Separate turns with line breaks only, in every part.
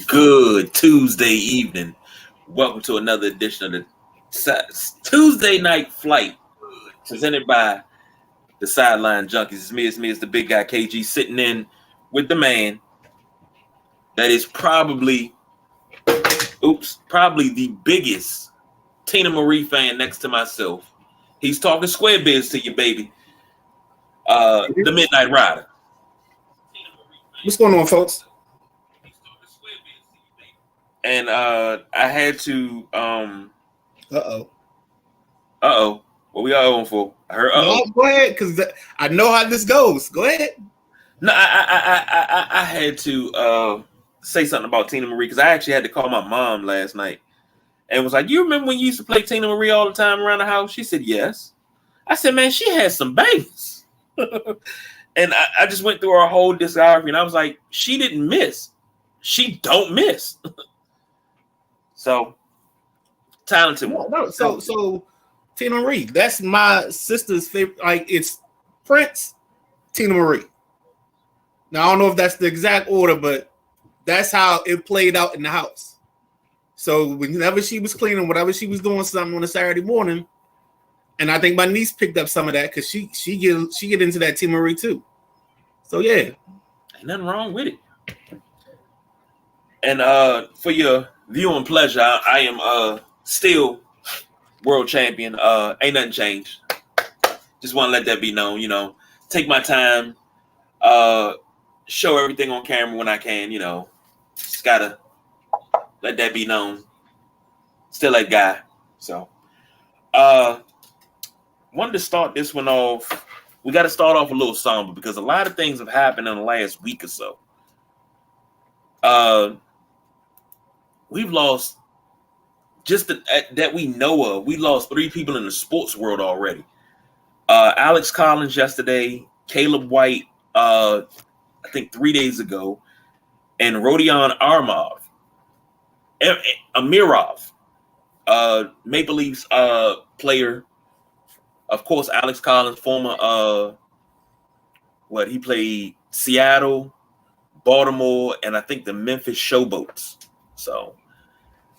Good Tuesday evening. Welcome to another edition of the Tuesday Night Flight, presented by the Sideline Junkies. It's the big guy KG, sitting in with the man that is probably the biggest Tina Marie fan next to myself. He's talking square biz to you, baby. The Midnight Rider.
What's going on, folks?
And I had to
Uh-oh.
What we all on for? I heard
No, go ahead, because I know how this goes. Go ahead.
No, I had to say something about Tina Marie because I actually had to call my mom last night and was like, "You remember when you used to play Tina Marie all the time around the house?" She said, "Yes." I said, "Man, she had some bangers." And I just went through her whole discography and I was like, she didn't miss. She don't miss. So talented one.
No, so Tina Marie, that's my sister's favorite. Like, it's Prince, Tina Marie. Now I don't know if that's the exact order, but that's how it played out in the house. So whenever she was cleaning, whatever she was doing something on a Saturday morning, and I think my niece picked up some of that because she get into that Tina Marie too. So yeah,
ain't nothing wrong with it. And for your viewing pleasure, I am still world champion. Ain't nothing changed. Just want to let that be known. You know, take my time. Show everything on camera when I can. You know, just gotta let that be known. Still that guy. So, wanted to start this one off. We got to start off a little somber because a lot of things have happened in the last week or so. We've lost, just that we know of, we lost 3 people in the sports world already. Alex Collins yesterday, Caleb White, I think 3 days ago, and Rodion Amirov, Maple Leafs player. Of course, Alex Collins, former, he played Seattle, Baltimore, and I think the Memphis Showboats. So,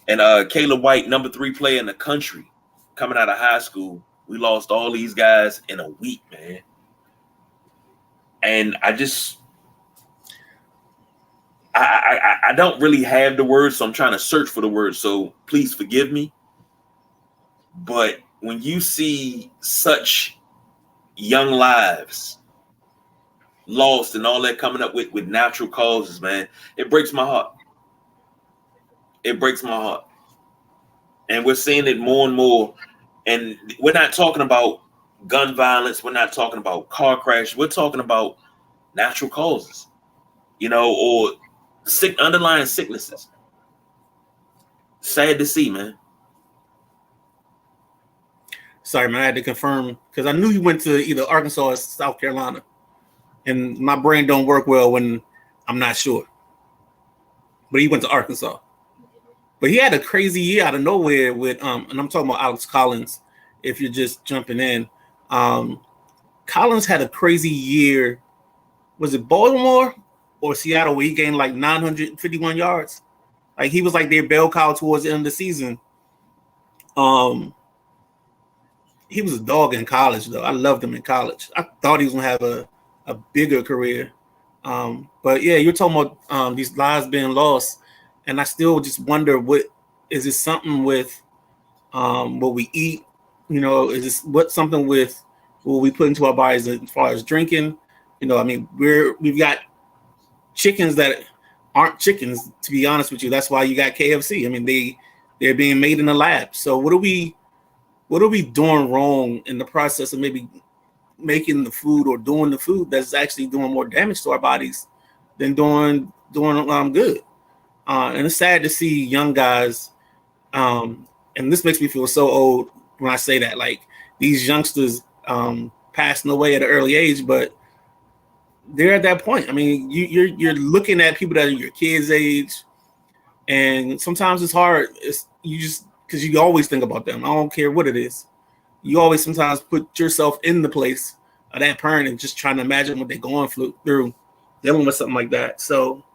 and Caleb White, number 3 player in the country, coming out of high school. We lost all these guys in a week, man. And I don't really have the words, so I'm trying to search for the words. So please forgive me. But when you see such young lives lost and all that coming up with natural causes, man, it breaks my heart. It breaks my heart. And we're seeing it more and more. And we're not talking about gun violence. We're not talking about car crash. We're talking about natural causes, you know, or underlying sicknesses. Sad to see, man.
Sorry, man, I had to confirm because I knew you went to either Arkansas or South Carolina, and my brain don't work well when I'm not sure. But he went to Arkansas. But he had a crazy year out of nowhere with and I'm talking about Alex Collins. If you're just jumping in, Collins had a crazy year. Was it Baltimore or Seattle where he gained like 951 yards? Like, he was like their bell cow towards the end of the season. He was a dog in college, though. I loved him in college. I thought he was gonna have a bigger career. But yeah, you're talking about these lives being lost. And I still just wonder, what is this something with what we eat? You know, is this something with what we put into our bodies as far as drinking? You know, I mean, we've got chickens that aren't chickens, to be honest with you. That's why you got KFC. I mean, they're being made in the lab. So what are we doing wrong in the process of maybe making the food or doing the food that's actually doing more damage to our bodies than doing good? And it's sad to see young guys, and this makes me feel so old when I say that, like, these youngsters passing away at an early age, but they're at that point. I mean, you're looking at people that are your kids' age, and sometimes it's hard. Because you always think about them. I don't care what it is. You always sometimes put yourself in the place of that parent and just trying to imagine what they're going through, dealing with something like that. So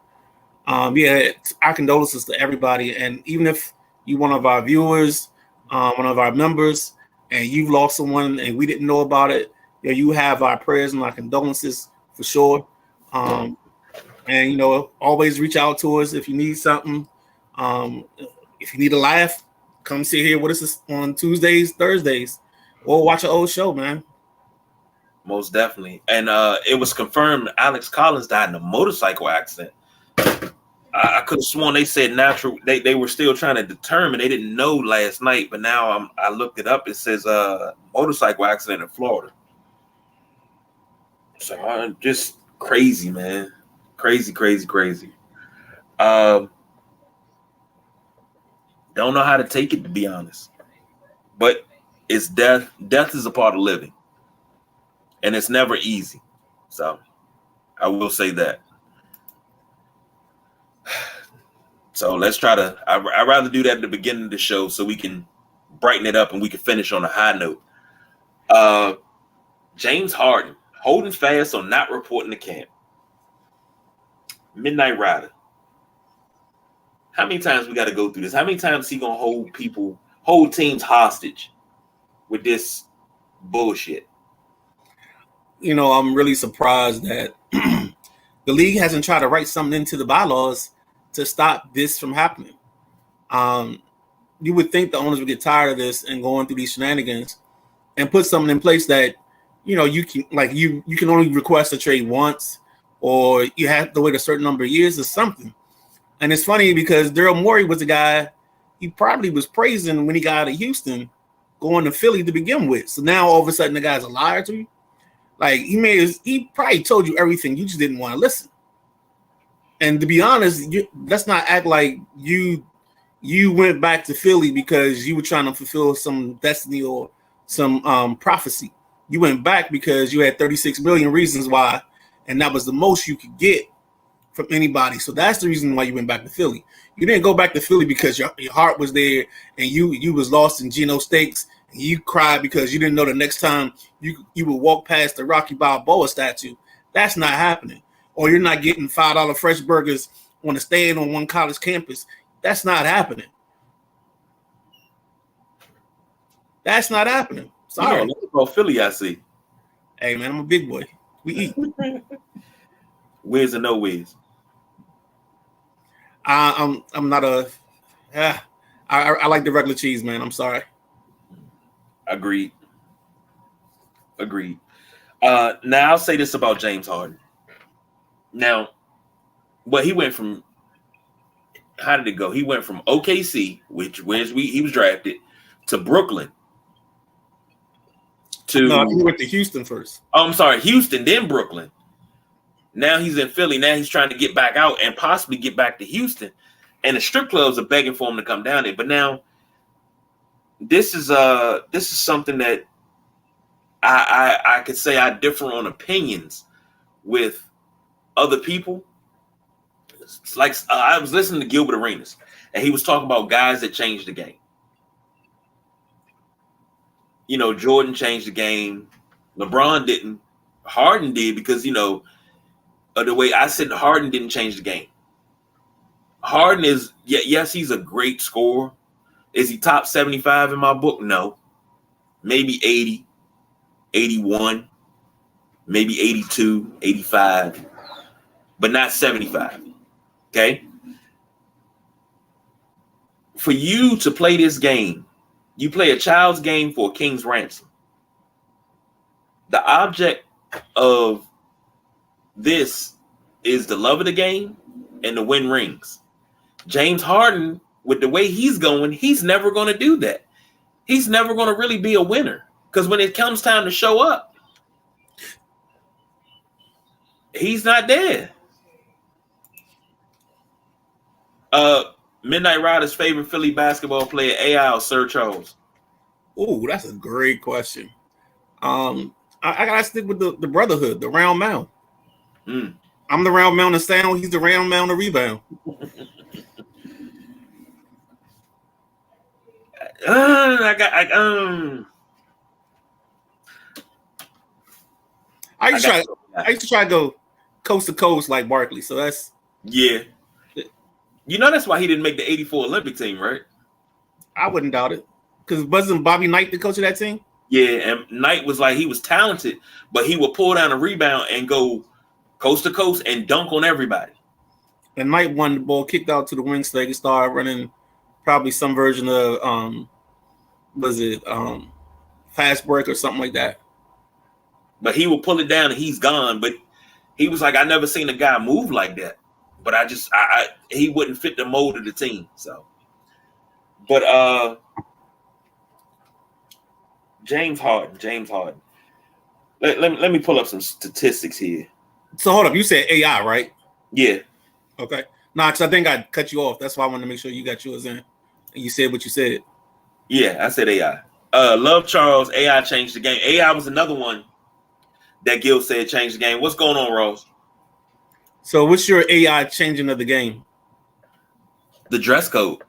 Yeah, our condolences to everybody. And even if you one of our viewers, one of our members, and you've lost someone and we didn't know about it, you have our prayers and our condolences for sure. And always reach out to us if you need something. If you need a laugh, come sit here with us on Tuesdays, Thursdays, or watch an old show, man.
Most definitely. And it was confirmed Alex Collins died in a motorcycle accident. I could have sworn they said natural. They were still trying to determine. They didn't know last night, but now I looked it up. It says motorcycle accident in Florida. So just crazy, man. Crazy. Don't know how to take it, to be honest. But it's death. Death is a part of living. And it's never easy. So I will say that. So let's try to, I'd rather do that at the beginning of the show so we can brighten it up and we can finish on a high note. James Harden holding fast on not reporting to camp. Midnight Rider. How many times we got to go through this? How many times he going to hold teams hostage with this bullshit?
I'm really surprised that the league hasn't tried to write something into the bylaws to stop this from happening. You would think the owners would get tired of this and going through these shenanigans and put something in place that, you can you can only request a trade once, or you have to wait a certain number of years or something. And it's funny because Daryl Morey was a guy he probably was praising when he got out of Houston, going to Philly to begin with. So now all of a sudden the guy's a liar to you. Like he probably told you everything. You just didn't want to listen. And to be honest, let's not act like you went back to Philly because you were trying to fulfill some destiny or some prophecy. You went back because you had 36 million reasons why, and that was the most you could get from anybody. So that's the reason why you went back to Philly. You didn't go back to Philly because your heart was there and you was lost in Geno Stakes. And you cried because you didn't know the next time you would walk past the Rocky Balboa statue. That's not happening. Or you're not getting $5 fresh burgers on a stand on one college campus. That's not happening. That's not happening. Sorry.
That's about Philly, I see.
Hey, man, I'm a big boy. We eat.
Whiz or no whiz?
I'm not a. I like the regular cheese, man. I'm sorry.
Agreed. Now I'll say this about James Harden. Now, he went from. How did it go? He went from OKC, where he was drafted, to Brooklyn.
No, he went to Houston first.
Oh, I'm sorry, Houston, then Brooklyn. Now he's in Philly. Now he's trying to get back out and possibly get back to Houston. And the strip clubs are begging for him to come down there. But now this is something that I could say I differ on opinions with other people. It's like I was listening to Gilbert Arenas, and he was talking about guys that changed the game. Jordan changed the game. LeBron didn't. Harden did because, of the way I said Harden didn't change the game. Harden is, yes, he's a great scorer. Is he top 75 in my book? No. Maybe 80, 81, maybe 82, 85, but not 75. Okay? For you to play this game, you play a child's game for a king's ransom. The object of this is the love of the game and to win rings. James Harden, with the way he's going, he's never going to do that. He's never going to really be a winner because when it comes time to show up, he's not there. Midnight Rider's favorite Philly basketball player, AI or Sir Charles?
Oh, that's a great question. I gotta stick with the brotherhood, the round mound. I'm the round mound of sound. He's the round mound of rebound. I used to try to go coast to coast like Barkley. So that's
yeah. You know that's why he didn't make the '84 Olympic team, right?
I wouldn't doubt it. Because wasn't Bobby Knight the coach of that team?
Yeah, and Knight was like, he was talented, but he would pull down a rebound and go coast to coast and dunk on everybody.
And Knight won the ball, kicked out to the wing so they could start running probably some version of fast break or something like that.
But he would pull it down and he's gone. But he was like, I never seen a guy move like that. But he wouldn't fit the mold of the team. So, but James Harden. Let me pull up some statistics here.
So hold up, you said AI, right?
Yeah.
Okay. Nah, because I think I cut you off. That's why I wanted to make sure you got yours in. And you said what you said.
Yeah, I said AI. Love Charles, AI changed the game. AI was another one that Gil said changed the game. What's going on, Rose?
So what's your AI changing of the game?
The dress code.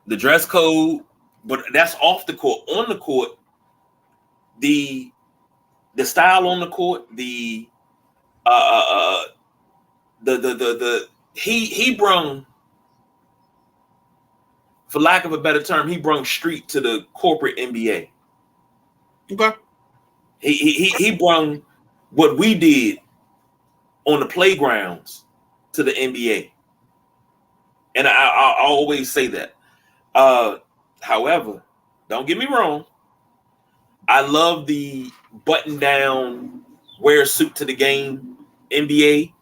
The dress code, but that's off the court. On the court, the style on the court, he brung, for lack of a better term, he brung street to the corporate NBA.
Okay.
He brung what we did on the playgrounds to the NBA. And I always say that. However, don't get me wrong. I love the button down, wear a suit to the game NBA.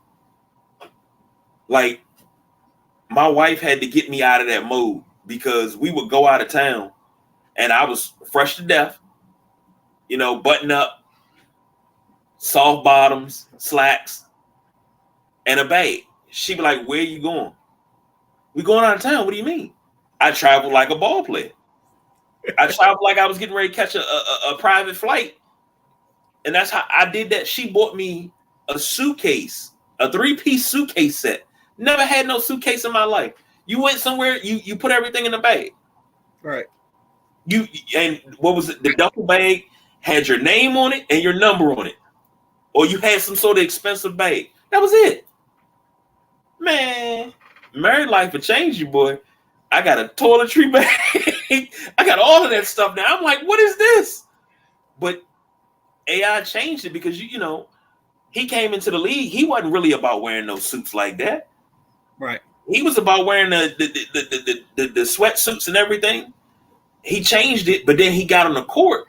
Like, my wife had to get me out of that mode because we would go out of town and I was fresh to death, button up, soft bottoms, slacks, and a bag. She'd be like, where are you going? We going out of town. What do you mean? I traveled like a ball player. I traveled like I was getting ready to catch a private flight. And that's how I did that. She bought me a suitcase, a 3-piece suitcase set. Never had no suitcase in my life. You went somewhere, you put everything in the bag.
Right.
And what was it? The duffel bag had your name on it and your number on it. Or you had some sort of expensive bag. That was it. Man, married life will change you, boy. I got a toiletry bag. I got all of that stuff now. I'm like, what is this? But AI changed it because he came into the league. He wasn't really about wearing no suits like that.
Right.
He was about wearing the sweatsuits and everything. He changed it, but then he got on the court.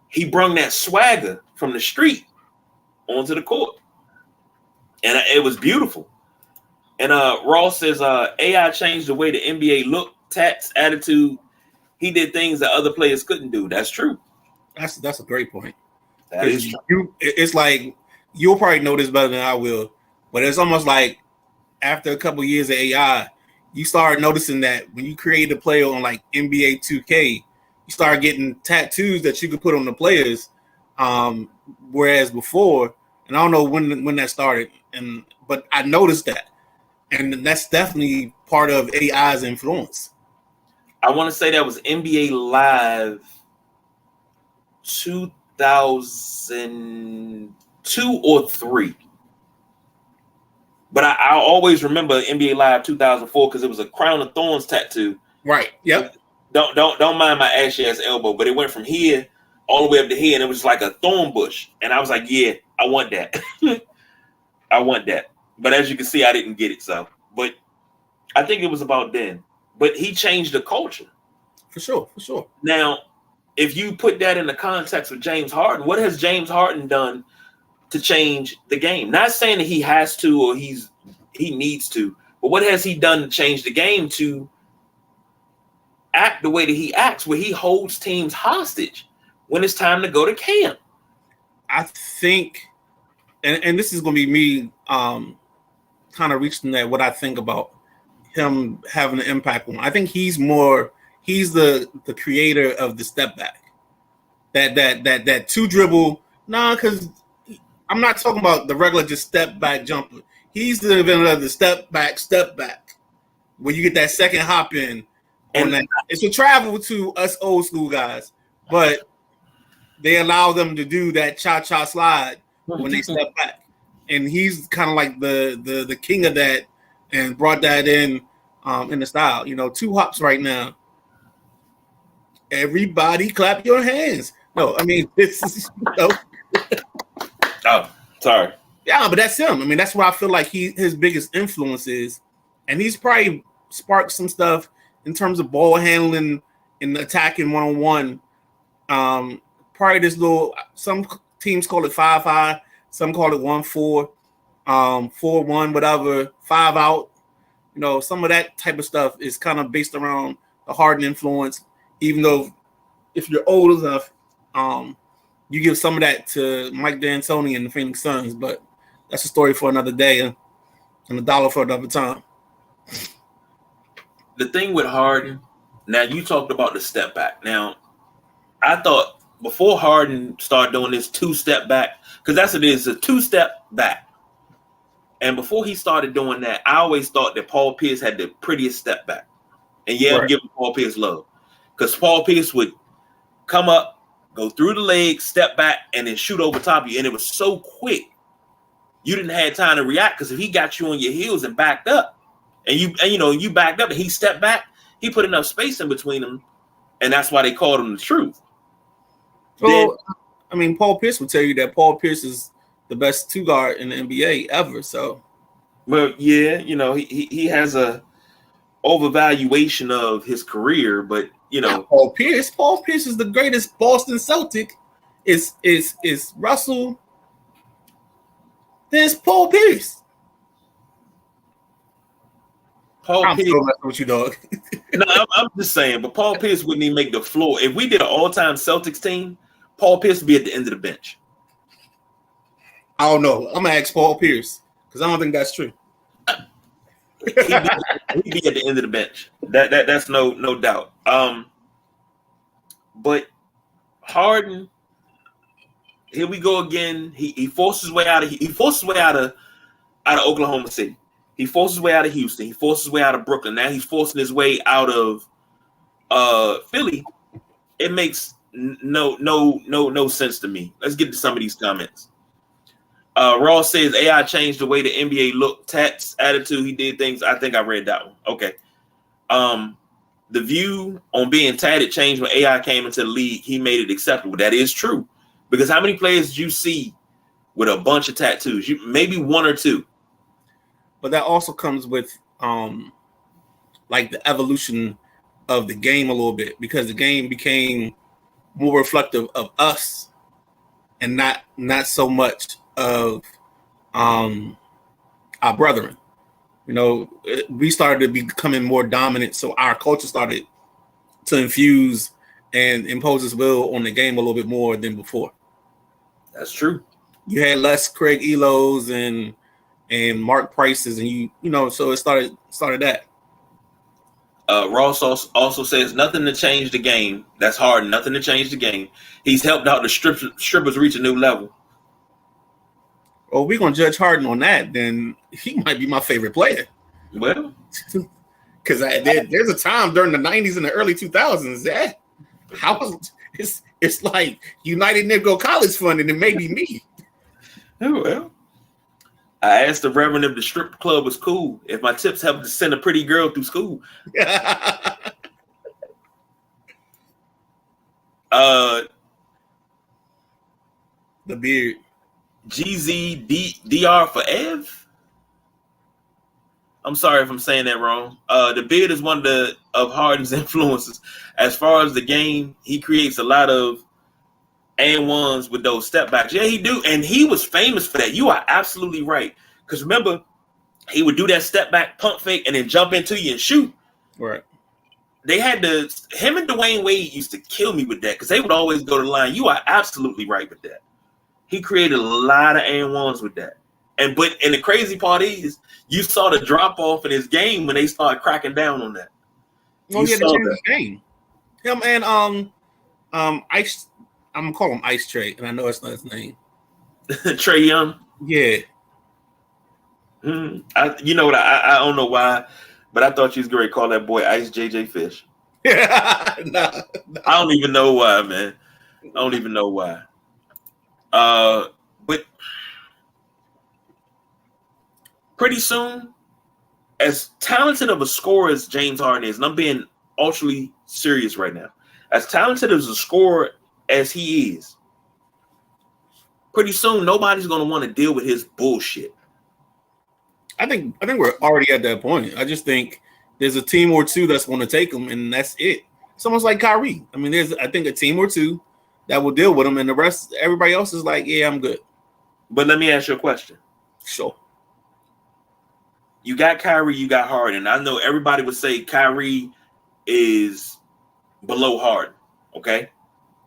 He brung that swagger from the street onto the court. And it was beautiful. And Ross says AI changed the way the NBA looked, tats, attitude. He did things that other players couldn't do. That's true.
That's a great point.
That is true.
It's like, you'll probably know this better than I will, but it's almost like after a couple of years of AI, you start noticing that when you create a player on like NBA 2K, you start getting tattoos that you could put on the players. Whereas before, and I don't know when that started, but I noticed that. And that's definitely part of AI's influence.
I want to say that was NBA Live 2002 or 3. But I always remember NBA Live 2004 because it was a crown of thorns tattoo.
Right. Yep.
Don't mind my ashy ass elbow, but it went from here all the way up to here, and it was like a thorn bush. And I was like, yeah, I want that. I want that. But as you can see, I didn't get it. So, but I think it was about then. But he changed the culture.
For sure.
Now, if you put that in the context of James Harden, what has James Harden done to change the game? Not saying that he has to or he needs to, but what has he done to change the game to act the way that he acts, where he holds teams hostage when it's time to go to camp?
I think, and this is going to be me kind of reaching that what I think about him having an impact on. I think he's the creator of the step back. That two dribble. Nah, because I'm not talking about the regular just step back jumper. He's the inventor of the step back, where you get that second hop in. And it's a travel to us old school guys, but they allow them to do that cha-cha slide when they step back. And he's kind of like the king of that and brought that in the style. You know, 2 hops right now. Everybody clap your hands. No, I mean, this is,
Oh, sorry.
yeah, but that's him. I mean, that's what I feel like his biggest influence is. And he's probably sparked some stuff in terms of ball handling and attacking one-on-one. Probably this little, some teams call it 5-5, some call it 1-4, 4-1, whatever, 5 out. You know, some of that type of stuff is kind of based around the Harden influence, even though if you're old enough, you give some of that to Mike D'Antoni and the Phoenix Suns, but that's a story for another day and $1 for another time.
The thing with Harden, now you talked about the step back. Now, I thought before Harden started doing this 2-step back, because that's what it is, a 2-step back. And before he started doing that, I always thought that Paul Pierce had the prettiest step back. And yeah, I'm giving Paul Pierce love. Because Paul Pierce would come up, go through the legs, step back, and then shoot over top of you. And it was so quick, you didn't have time to react. Because if he got you on your heels and backed up, and you backed up and he stepped back, he put enough space in between them, and that's why they called him the truth.
Well, I mean, Paul Pierce would tell you that Paul Pierce is the best 2 guard in the NBA ever. So,
well, yeah, you know, he has a overvaluation of his career, but you know,
Paul Pierce is the greatest Boston Celtic. Is Russell? Then it's Paul Pierce.
I'm
Pierce, so messing with you, dog.
No, I'm just saying, but Paul Pierce wouldn't even make the floor. If we did an all-time Celtics team, Paul Pierce would be at the end of the bench.
I don't know. I'm gonna ask Paul Pierce because I don't think that's true.
He'd be at the end of the bench. That's no doubt. But Harden, here we go again. He forces his way out of Oklahoma City. He forces his way out of Houston. He forces his way out of Brooklyn. Now he's forcing his way out of Philly. It makes no sense to me. Let's get to some of these comments. Ross says AI changed the way the NBA looked. Tats attitude, he did things. I think I read that one. Okay. The view on being tatted changed when AI came into the league. He made it acceptable. That is true. Because how many players did you see with a bunch of tattoos? Maybe 1 or 2.
But that also comes with like the evolution of the game a little bit, because the game became more reflective of us and not so much of our brethren. You know, we started to becoming more dominant, so our culture started to infuse and impose its will on the game a little bit more than before.
That's true.
You had less Craig Elos and Mark Prices, and you know, so it started that.
Ross also says nothing to change the game. That's hard. Nothing to change the game. He's helped out the strippers reach a new level.
Well, we're gonna judge Harden on that, then he might be my favorite player.
Well,
because there's a time during the 90s and the early 2000s that it's like United Negro College Fund, and it may be me.
Oh, well. I asked the Reverend if the strip club was cool. If my tips helped to send a pretty girl through school.
The beard.
GZDR for Ev. I'm sorry if I'm saying that wrong. The beard is one of Harden's influences. As far as the game, he creates a lot of and ones with those step backs. Yeah, he do. And he was famous for that. You are absolutely right. Because remember, he would do that step back pump fake and then jump into you and shoot.
Right.
They had him and Dwayne Wade used to kill me with that because they would always go to the line. You are absolutely right with that. He created a lot of and ones with that. And the crazy part is you saw the drop off in his game when they started cracking down on that.
Well, he had to change his game. Him and Ice, I'm gonna call him Ice Trey, and I know it's not his name.
Trae Young.
Yeah.
You know what? I don't know why, but I thought you was going to call that boy Ice JJ Fish.
No.
I don't even know why, man. I don't even know why. But pretty soon, as talented of a scorer as James Harden is, and I'm being ultra serious right now, as talented as a scorer as he is, pretty soon nobody's going to want to deal with his bullshit.
I think we're already at that point. I just think there's a team or two that's going to take him, and that's it. It's almost like Kyrie. I mean, there's, I think, a team or two that will deal with him, and the rest, everybody else is like, yeah, I'm good.
But let me ask you a question.
Sure.
You got Kyrie, you got Harden. I know everybody would say Kyrie is below Harden, okay?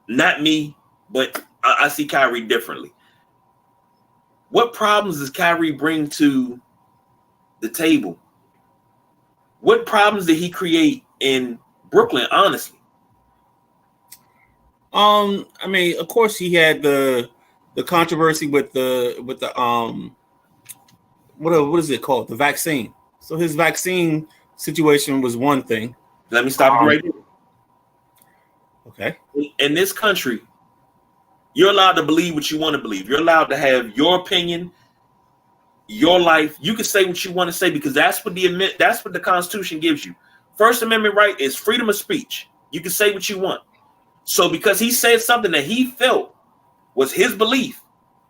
Not me, but I see Kyrie differently. What problems does Kyrie bring to the table? What problems did he create in Brooklyn, honestly?
I mean, of course, he had the controversy with the what is it called? The vaccine. So his vaccine situation was one thing.
Let me stop you right there.
Okay.
In this country, you're allowed to believe what you want to believe. You're allowed to have your opinion, your life. You can say what you want to say because that's what the Constitution gives you. First Amendment right is freedom of speech. You can say what you want. So because he said something that he felt was his belief,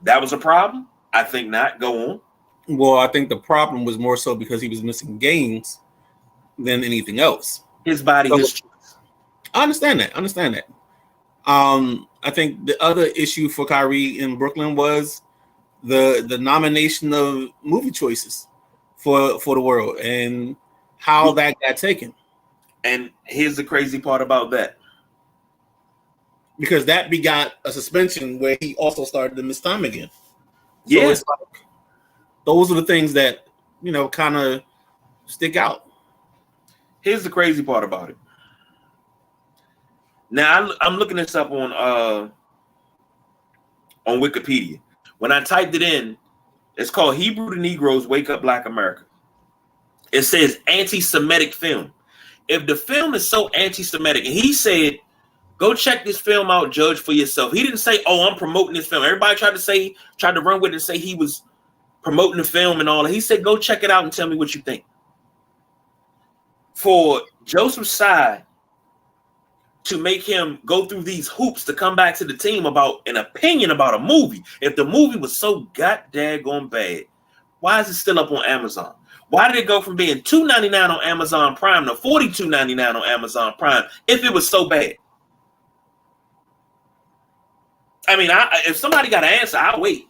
that was a problem? I think not. Go on.
Well, I think the problem was more so because he was missing games than anything else.
His body, his choice.
I understand that. I think the other issue for Kyrie in Brooklyn was the nomination of movie choices for the world and how that got taken. And
here's the crazy part about that.
Because that begot a suspension where he also started to miss time again.
Yeah.
So it's like, those are the things that, kind of stick out.
Here's the crazy part about it. Now, I'm looking this up on Wikipedia. When I typed it in, it's called Hebrew to Negroes Wake Up Black America. It says anti-Semitic film. If the film is so anti-Semitic, and he said, go check this film out, judge for yourself. He didn't say, oh, I'm promoting this film. Everybody tried to run with it and say he was promoting the film and all that. He said, go check it out and tell me what you think. For Joseph Tsai to make him go through these hoops to come back to the team about an opinion about a movie. If the movie was so goddamn bad, why is it still up on Amazon? Why did it go from being $2.99 on Amazon Prime to $42.99 on Amazon Prime if it was so bad? I mean, if somebody got an answer, I'll wait.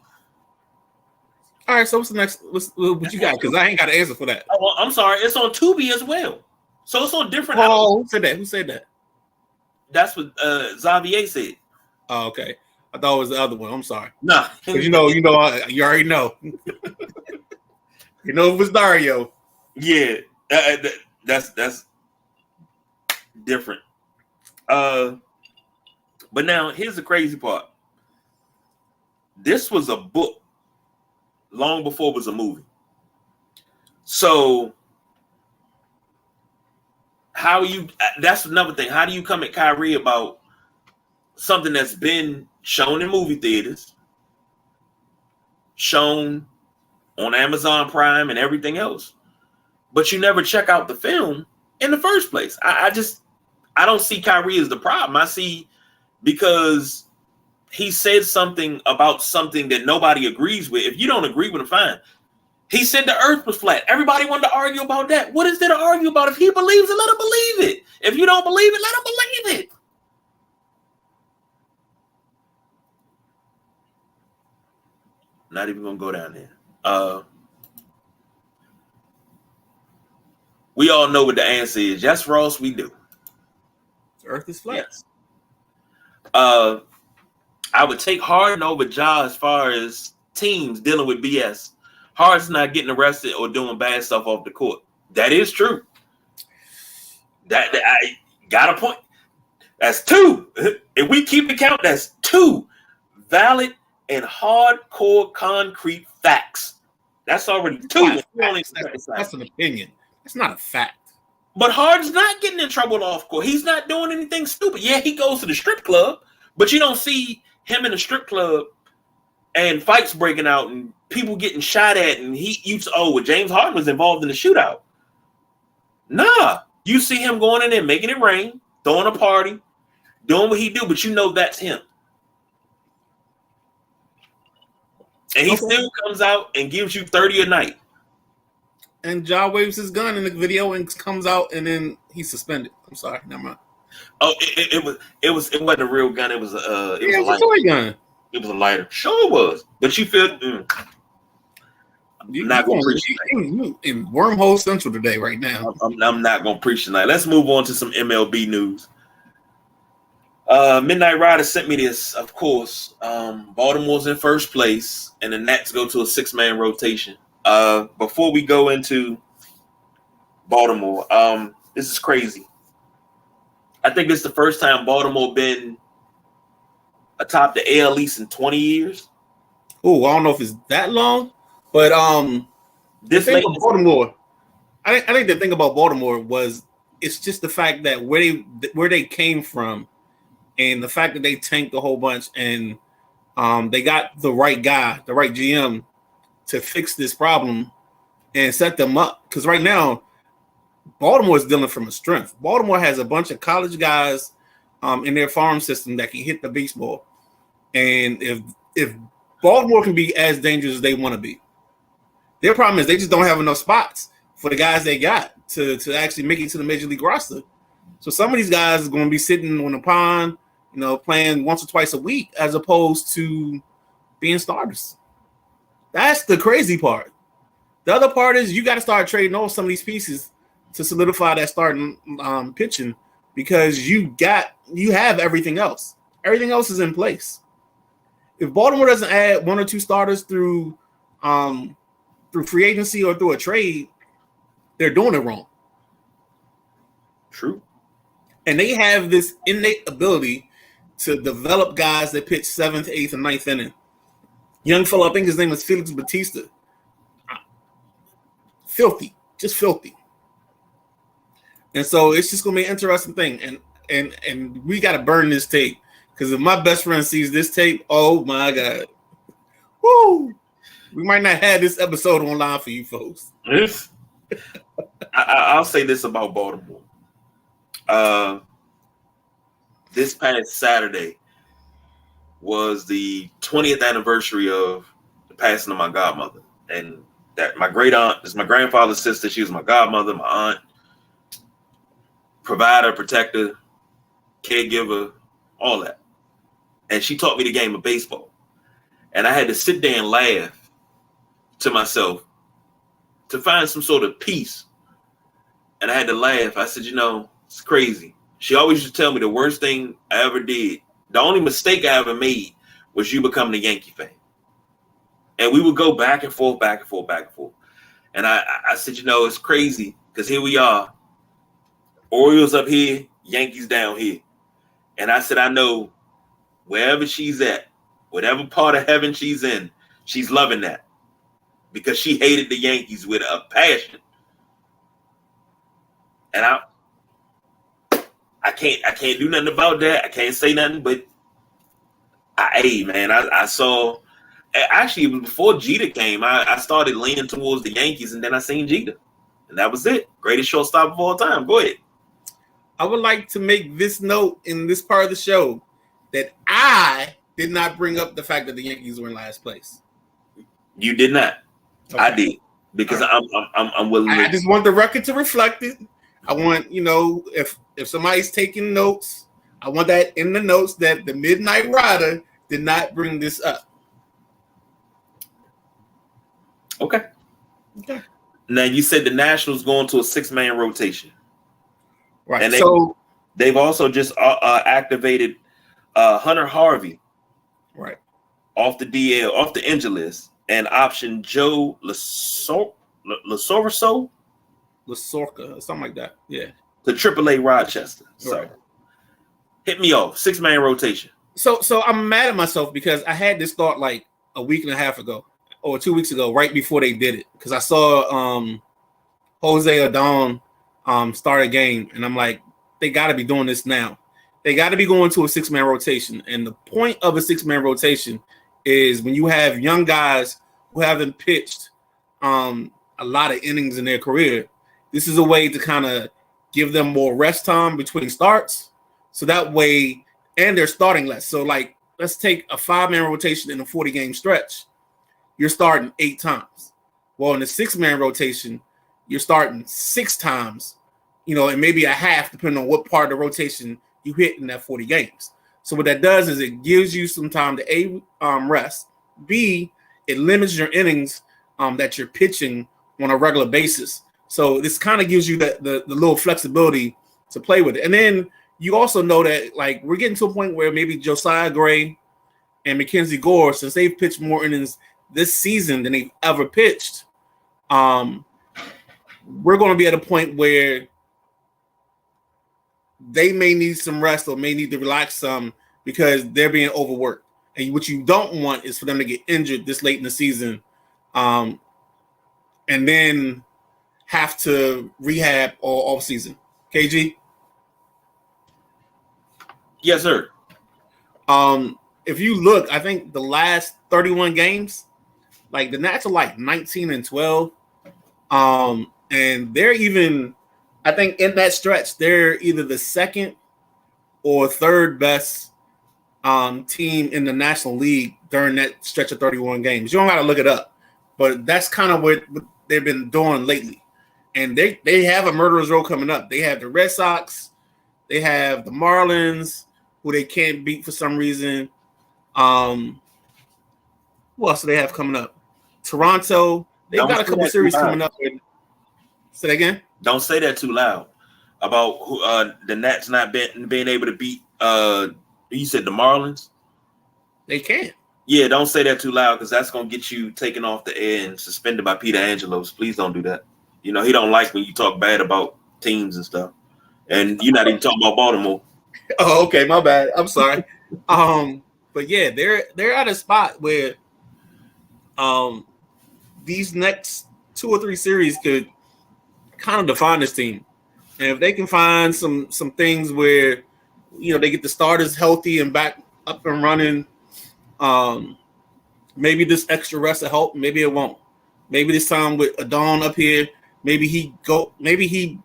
All right, so what's the next? What you got? Because I ain't got an answer for that.
Oh, well, I'm sorry. It's on Tubi as well. So it's on different.
Oh, who said that? Who said that?
That's what Xavier said.
Oh, okay. I thought it was the other one. I'm sorry.
No,
you already know. You know it was Dario.
Yeah, that's different. But now here's the crazy part. This was a book long before it was a movie. So that's another thing. How do you come at Kyrie about something that's been shown in movie theaters, shown on Amazon Prime and everything else, but you never check out the film in the first place? I don't see Kyrie as the problem. I see because he said something about something that nobody agrees with. If you don't agree with him, fine. He said the earth was flat. Everybody wanted to argue about that. What is there to argue about? If he believes it, let him believe it. If you don't believe it, let him believe it. Not even going to go down there. We all know what the answer is. Yes, Ross, we do.
The earth is flat.
Yes. I would take Harden over Ja as far as teams dealing with BS. Harden's not getting arrested or doing bad stuff off the court. That is true. That I got a point. That's two. If we keep the count, that's two valid and hardcore concrete facts. That's already two.
That's an opinion. That's not a fact.
But Harden's not getting in trouble off court. He's not doing anything stupid. Yeah, he goes to the strip club, but you don't see him in the strip club and fights breaking out and people getting shot at. And James Harden was involved in the shootout. Nah, you see him going in there, making it rain, throwing a party, doing what he do, but you know that's him. And he still comes out and gives you 30 a night.
And Ja waves his gun in the video and comes out, and then he's suspended. I'm sorry, never mind.
Oh, it wasn't a real gun. It was a
toy gun.
It was a lighter. Sure it was, but you feel. I'm not gonna preach
you in Wormhole Central today, right now.
I'm not gonna preach tonight. Let's move on to some MLB news. Midnight Rider sent me this. Of course, Baltimore's in first place, and the Nats go to a 6-man rotation. Before we go into Baltimore, this is crazy. I think it's the first time Baltimore been atop the AL East in 20 years.
Oh, I don't know if it's that long, but
this
thing about Baltimore, I think the thing about Baltimore was it's just the fact that where they came from, and the fact that they tanked a whole bunch, and they got the right guy, the right GM, to fix this problem and set them up. Because right now, Baltimore is dealing from a strength. Baltimore has a bunch of college guys in their farm system that can hit the baseball. And if Baltimore can be as dangerous as they want to be, their problem is they just don't have enough spots for the guys they got to actually make it to the major league roster. So some of these guys are going to be sitting on the pond, playing once or twice a week as opposed to being starters. That's the crazy part. The other part is you got to start trading off some of these pieces to solidify that starting pitching, because you have everything else. Everything else is in place. If Baltimore doesn't add 1 or 2 starters through free agency or through a trade, they're doing it wrong.
True.
And they have this innate ability to develop guys that pitch 7th, 8th, and 9th inning. Young fellow, I think his name is Felix Batista. Filthy, just filthy. And so it's just gonna be an interesting thing. And we gotta burn this tape, because if my best friend sees this tape, oh my God. Woo! We might not have this episode online for you folks.
I'll say this about Baltimore. This past Saturday was the 20th anniversary of the passing of my godmother. And that my great aunt is my grandfather's sister. She was my godmother, my aunt, provider, protector, caregiver, all that. And she taught me the game of baseball. And I had to sit there and laugh to myself to find some sort of peace. And I had to laugh. I said, it's crazy. She always used to tell me the worst thing I ever did, the only mistake I ever made, was you becoming a Yankee fan. And we would go back and forth, back and forth, back and forth. And I said, it's crazy, because here we are. Orioles up here, Yankees down here. And I said, I know wherever she's at, whatever part of heaven she's in, she's loving that, because she hated the Yankees with a passion. And I can't do nothing about that. I can't say nothing, but I saw, actually, even before Jeter came, I started leaning towards the Yankees, and then I seen Jeter, and that was it. Greatest shortstop of all time. Go ahead.
I would like to make this note in this part of the show that I did not bring up the fact that the Yankees were in last place.
You did not. Okay. I did, because right. I'm willing.
I just want the record to reflect it. I want, if somebody's taking notes, I want that in the notes that the Midnight Rider did not bring this up.
Okay. Now, you said the Nationals going to a 6-man rotation.
Right.
And they've also just activated Hunter Harvey.
Right.
Off the DL, off the injury list, and option Joe Lasorca,
something like that. Yeah.
To AAA Rochester. So right. Hit me off. 6-man rotation.
So I'm mad at myself, because I had this thought like a week and a half ago or 2 weeks ago, right before they did it. Because I saw Jose Adon start a game, and I'm like, they got to be doing this now. They got to be going to a 6-man rotation. And the point of a 6-man rotation is when you have young guys who haven't pitched a lot of innings in their career, this is a way to kind of give them more rest time between starts. So that way, and they're starting less. So like, let's take a 5-man rotation in a 40-game stretch. You're starting 8 times. Well, in the 6-man rotation, you're starting 6 times, and maybe a half, depending on what part of the rotation you hit in that 40 games. So what that does is it gives you some time to A, rest, B, it limits your innings that you're pitching on a regular basis. So this kind of gives you the little flexibility to play with it. And then you also know that, like, we're getting to a point where maybe Josiah Gray and Mackenzie Gore, since they've pitched more innings this season than they've ever pitched, we're going to be at a point where they may need some rest or may need to relax some because they're being overworked. And what you don't want is for them to get injured this late in the season, and then have to rehab all season. KG?
Yes, sir.
If you look, I think the last 31 games, like the Nats are like 19-12. And they're even, I think in that stretch, they're either the second or third best team in the National League during that stretch of 31 games. You don't got to look it up, but that's kind of what they've been doing lately. And they have a murderer's row coming up. They have the Red Sox, they have the Marlins, who they can't beat for some reason. Who else do they have coming up? Toronto. They've got a couple series coming up. Say that again.
Don't say that too loud about the Nats not being able to beat. You said the Marlins.
They can't.
Yeah, don't say that too loud because that's gonna get you taken off the air and suspended by Peter Angelos. Please don't do that. He don't like when you talk bad about teams and stuff. And you're not even talking about Baltimore.
Oh, okay, my bad. I'm sorry. But yeah, they're at a spot where these next 2 or 3 series could kind of define this team. And if they can find some things where they get the starters healthy and back up and running, maybe this extra rest will help, maybe it won't. Maybe this time with Adon up here, maybe he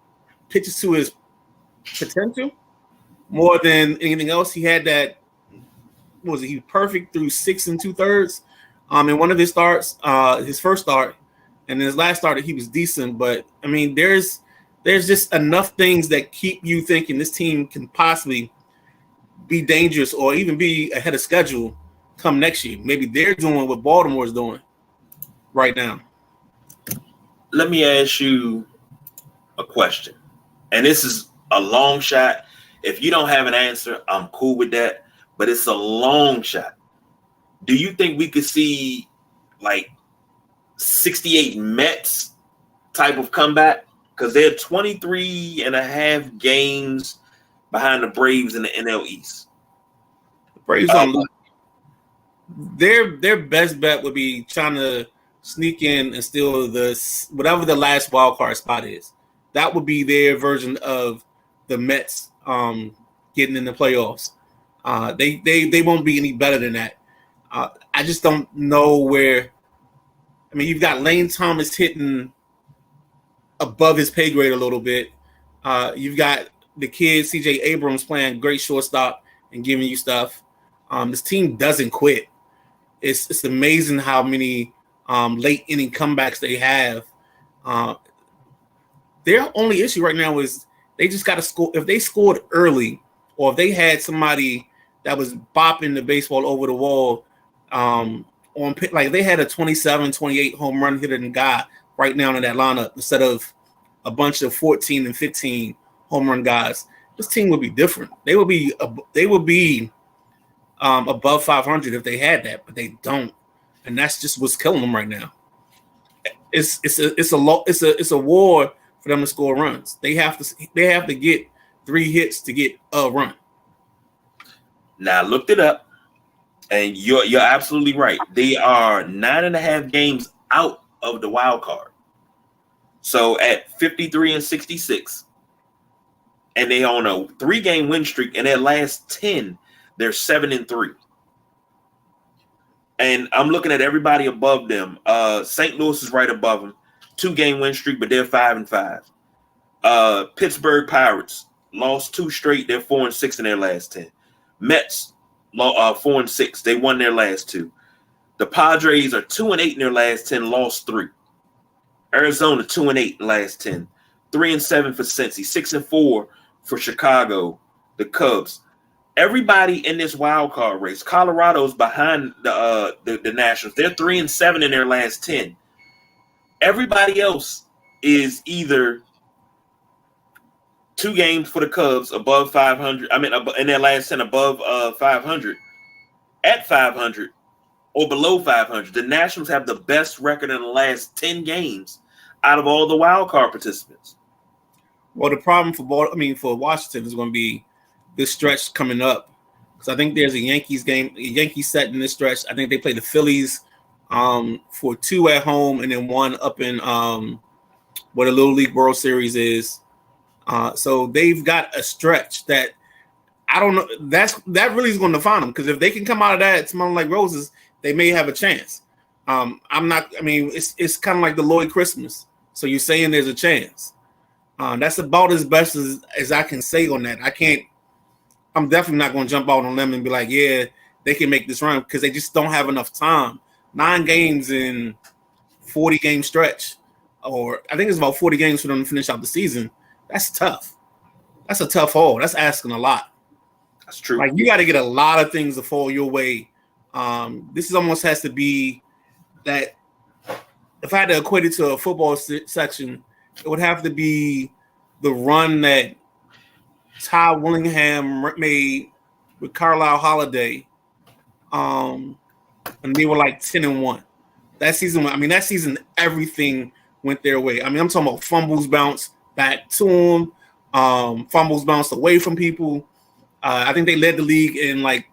pitches to his potential more than anything else. He had that, he was perfect through 6 2/3 in one of his starts, his first start, and his last start he was decent. But I mean, there's just enough things that keep you thinking this team can possibly be dangerous or even be ahead of schedule come next year. Maybe they're doing what Baltimore's doing right now.
Let me ask you a question, and this is a long shot. If you don't have an answer, I'm cool with that, but it's a long shot. Do you think we could see like 68 Mets type of comeback? Because they're 23 and a half games behind the Braves in the NL East.
The Braves their best bet would be trying to sneak in and steal whatever the last wild card spot is. That would be their version of the Mets getting in the playoffs. They won't be any better than that. I just don't know where. I mean, you've got Lane Thomas hitting above his pay grade a little bit. You've got the kid CJ Abrams playing great shortstop and giving you stuff. This team doesn't quit. It's amazing how many late inning comebacks they have. Their only issue right now is they just got to score. If they scored early, or if they had somebody that was bopping the baseball over the wall, like they had a 27, 28 home run hitting guy right now in that lineup instead of a bunch of 14 and 15 home run guys, this team would be different. They would be above 500 if they had that, but they don't, and that's just what's killing them right now. It's a war for them to score runs. They have to get 3 hits to get a run.
Now I looked it up, and you're absolutely right. They are 9.5 games out of the wild card. So at 53 and 66, and they on a 3-game win streak, and their last 10, they're 7 and 3. And I'm looking at everybody above them. St. Louis is right above them, 2-game win streak, but they're 5 and 5. Pittsburgh Pirates lost 2 straight. They're 4-6 in their last 10. Mets 4-6. They won their last 2. The Padres are 2-8 in their last 10, lost 3. Arizona 2-8 in the last 10. 3-7 for Cincy, 6-4 for Chicago, the Cubs. Everybody in this wild card race, Colorado's behind the Nationals. They're 3-7 in their last 10. Everybody else is either 2 games for the Cubs above 500. I mean, in their last 10 above 500, at 500, or below 500. The Nationals have the best record in the last 10 games out of all the wild card participants.
Well, the problem for Washington is going to be this stretch coming up, because I think there's a Yankees set in this stretch. I think they play the Phillies for 2 at home and then 1 up in where the Little League World Series is. So they've got a stretch that I don't know. That really is going to define them, because if they can come out of that smelling like roses, they may have a chance. It's kind of like the Lloyd Christmas. So you're saying there's a chance. That's about as best as I can say on that. I'm definitely not going to jump out on them and be like, yeah, they can make this run, because they just don't have enough time. 9 games in 40-game stretch, or I think it's about 40 games for them to finish out the season. That's tough. That's a tough haul. That's asking a lot.
That's true.
Like, you got to get a lot of things to fall your way. This almost has to be that. If I had to equate it to a football section, it would have to be the run that Ty Willingham made with Carlisle Holiday, and they were like 10-1. That season, everything went their way. I'm talking about fumbles bounced back to them, fumbles bounced away from people. I think they led the league in like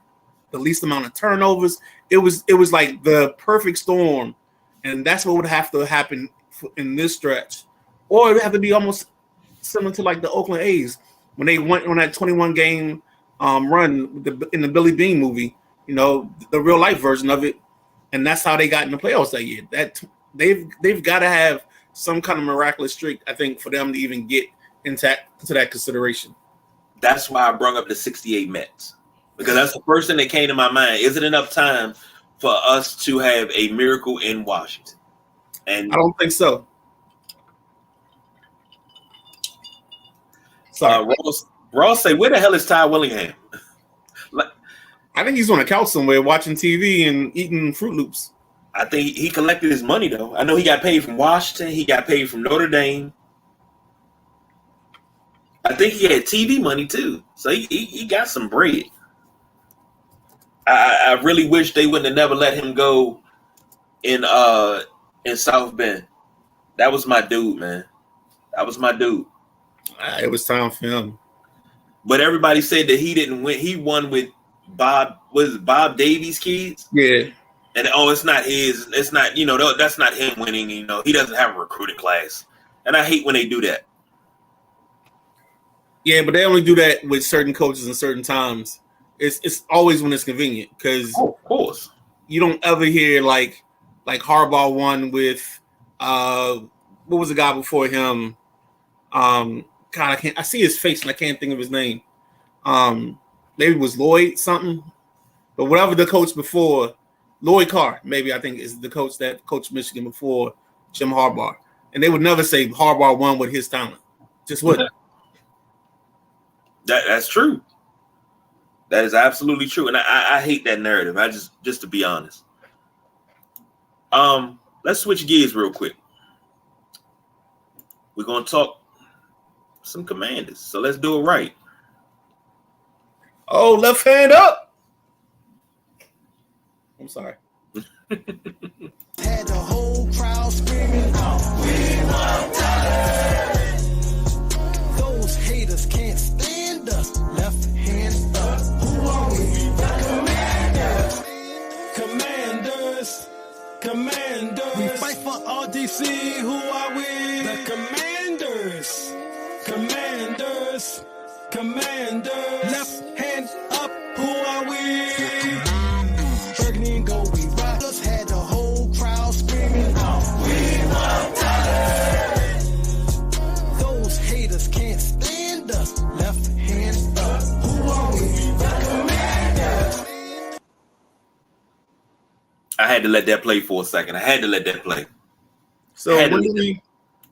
the least amount of turnovers. It was like the perfect storm, and that's what would have to happen in this stretch, or it would have to be almost similar to like the Oakland A's when they went on that 21-game run in the Billy Bean movie. The real life version of it, and that's how they got in the playoffs that year. That they've got to have some kind of miraculous streak, I think, for them to even get into that consideration.
That's why I brought up the 68 Mets, because that's the first thing that came to my mind. Is it enough time for us to have a miracle in Washington? And
I don't think so. Sorry.
Ross say, where the hell is Ty Willingham?
I think he's on a couch somewhere watching TV and eating Fruit Loops.
I think he collected his money, though. I know he got paid from Washington. He got paid from Notre Dame. I think he had TV money, too. So he got some bread. I really wish they wouldn't have never let him go in South Bend. That was my dude, man. That was my dude.
It was time for him.
But everybody said that he didn't win. He won with Bob Davies' kids?
Yeah.
And it's not his. It's not, that's not him winning. He doesn't have a recruiting class. And I hate when they do that.
Yeah, but they only do that with certain coaches and certain times. It's always when it's convenient, because
of course
you don't ever hear like Harbaugh won with what was the guy before him? I see his face and I can't think of his name. Maybe it was Lloyd something, but whatever the coach before, Lloyd Carr, maybe I think is the coach that coached Michigan before Jim Harbaugh. And they would never say Harbaugh won with his talent. Just wouldn't.
That's true. That is absolutely true. And I hate that narrative. Just to be honest. Let's switch gears real quick. We're going to talk some Commanders. So let's do it right.
Oh, left hand up. I'm sorry.
Had the whole crowd screaming out, "We want Tyler!" Those haters can't stand us. Left hand up. Who are we? The Commanders. Commanders. We fight for RDC. Who are we? The Commanders. Commanders. Commanders. Left hand up. Who are we? Burgundy and gold. We rock us. Had the whole crowd screaming out, "We want Tyler!"
had to let that play for a second. I had to let that play.
So